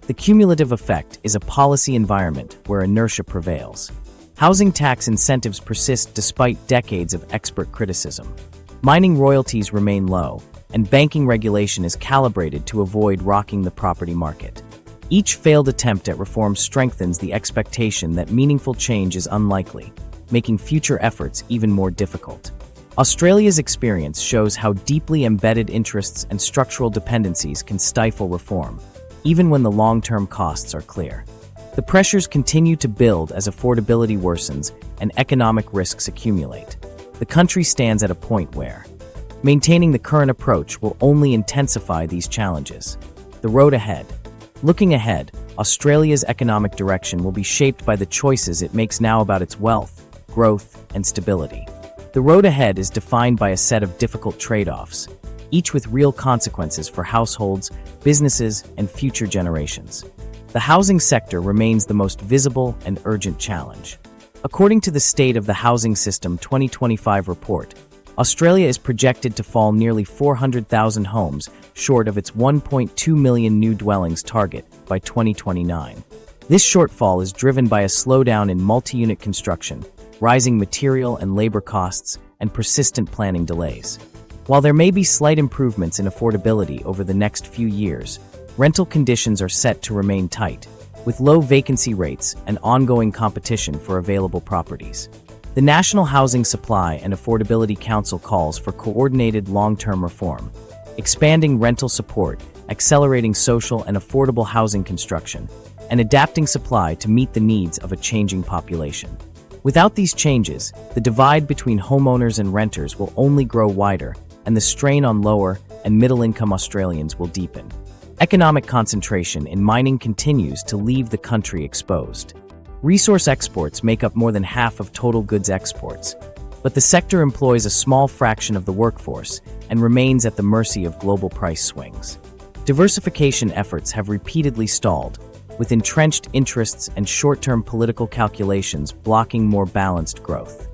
The cumulative effect is a policy environment where inertia prevails. Housing tax incentives persist despite decades of expert criticism. Mining royalties remain low, and banking regulation is calibrated to avoid rocking the property market. Each failed attempt at reform strengthens the expectation that meaningful change is unlikely, making future efforts even more difficult. Australia's experience shows how deeply embedded interests and structural dependencies can stifle reform, even when the long-term costs are clear. The pressures continue to build as affordability worsens and economic risks accumulate. The country stands at a point where maintaining the current approach will only intensify these challenges. The road ahead. Looking ahead, Australia's economic direction will be shaped by the choices it makes now about its wealth, growth, and stability. The road ahead is defined by a set of difficult trade-offs, each with real consequences for households, businesses, and future generations. The housing sector remains the most visible and urgent challenge. According to the State of the Housing System 2025 report, Australia is projected to fall nearly 400,000 homes short of its 1.2 million new dwellings target by 2029. This shortfall is driven by a slowdown in multi-unit construction, rising material and labor costs, and persistent planning delays. While there may be slight improvements in affordability over the next few years, rental conditions are set to remain tight, with low vacancy rates and ongoing competition for available properties. The National Housing Supply and Affordability Council calls for coordinated long-term reform, expanding rental support, accelerating social and affordable housing construction, and adapting supply to meet the needs of a changing population. Without these changes, the divide between homeowners and renters will only grow wider, and the strain on lower and middle-income Australians will deepen. Economic concentration in mining continues to leave the country exposed. Resource exports make up more than half of total goods exports, but the sector employs a small fraction of the workforce and remains at the mercy of global price swings. Diversification efforts have repeatedly stalled, with entrenched interests and short-term political calculations blocking more balanced growth.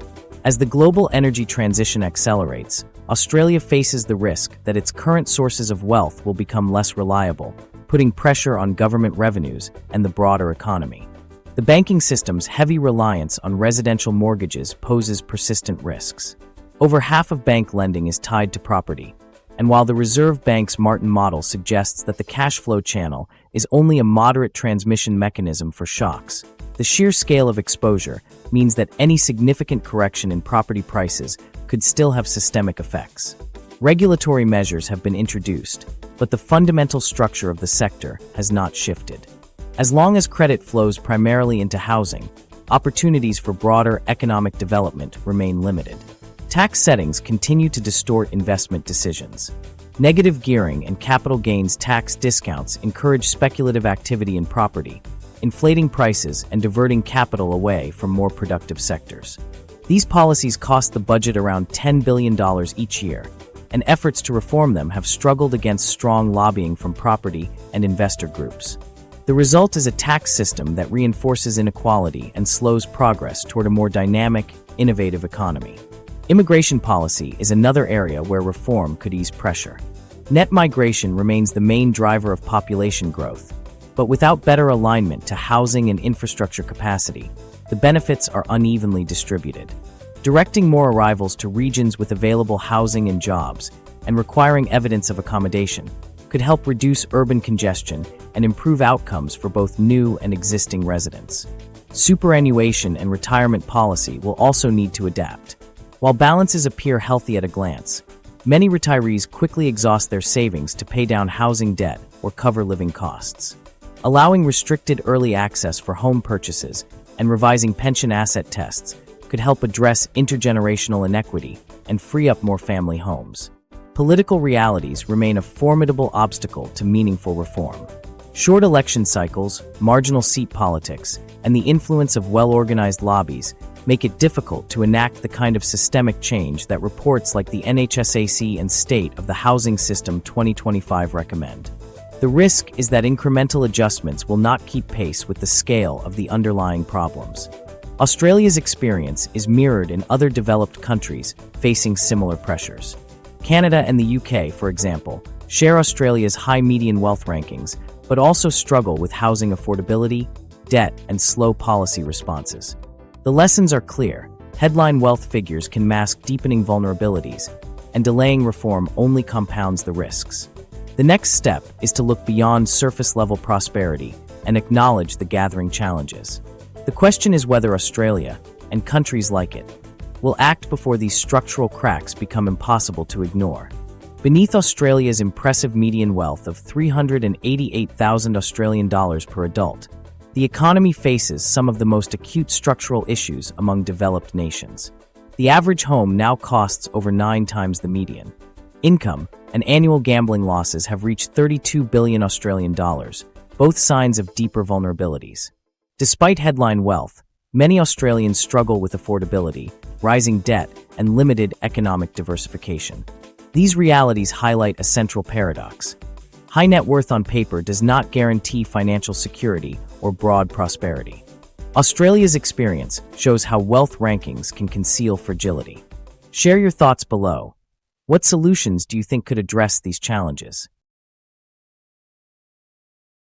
As the global energy transition accelerates, Australia faces the risk that its current sources of wealth will become less reliable, putting pressure on government revenues and the broader economy. The banking system's heavy reliance on residential mortgages poses persistent risks. Over half of bank lending is tied to property, and while the Reserve Bank's Martin model suggests that the cash flow channel is only a moderate transmission mechanism for shocks, the sheer scale of exposure means that any significant correction in property prices could still have systemic effects. Regulatory measures have been introduced, but the fundamental structure of the sector has not shifted. As long as credit flows primarily into housing, opportunities for broader economic development remain limited. Tax settings continue to distort investment decisions. Negative gearing and capital gains tax discounts encourage speculative activity in property, inflating prices and diverting capital away from more productive sectors. These policies cost the budget around $10 billion each year, and efforts to reform them have struggled against strong lobbying from property and investor groups. The result is a tax system that reinforces inequality and slows progress toward a more dynamic, innovative economy. Immigration policy is another area where reform could ease pressure. Net migration remains the main driver of population growth, but without better alignment to housing and infrastructure capacity, the benefits are unevenly distributed. Directing more arrivals to regions with available housing and jobs, and requiring evidence of accommodation, could help reduce urban congestion and improve outcomes for both new and existing residents. Superannuation and retirement policy will also need to adapt. While balances appear healthy at a glance, many retirees quickly exhaust their savings to pay down housing debt or cover living costs. Allowing restricted early access for home purchases and revising pension asset tests could help address intergenerational inequity and free up more family homes. Political realities remain a formidable obstacle to meaningful reform. Short election cycles, marginal seat politics, and the influence of well-organized lobbies make it difficult to enact the kind of systemic change that reports like the NHSAC and State of the Housing System 2025 recommend. The risk is that incremental adjustments will not keep pace with the scale of the underlying problems. Australia's experience is mirrored in other developed countries facing similar pressures. Canada and the UK, for example, share Australia's high median wealth rankings, but also struggle with housing affordability, debt, and slow policy responses. The lessons are clear. Headline wealth figures can mask deepening vulnerabilities, and delaying reform only compounds the risks. The next step is to look beyond surface-level prosperity and acknowledge the gathering challenges. The question is whether Australia, and countries like it, will act before these structural cracks become impossible to ignore. Beneath Australia's impressive median wealth of $388,000 per adult, the economy faces some of the most acute structural issues among developed nations. The average home now costs over 9 times the median. Income and annual gambling losses have reached 32 billion Australian dollars, both signs of deeper vulnerabilities. Despite headline wealth, many Australians struggle with affordability, rising debt, and limited economic diversification. These realities highlight a central paradox. High net worth on paper does not guarantee financial security or broad prosperity. Australia's experience shows how wealth rankings can conceal fragility. Share your thoughts below. What solutions do you think could address these challenges?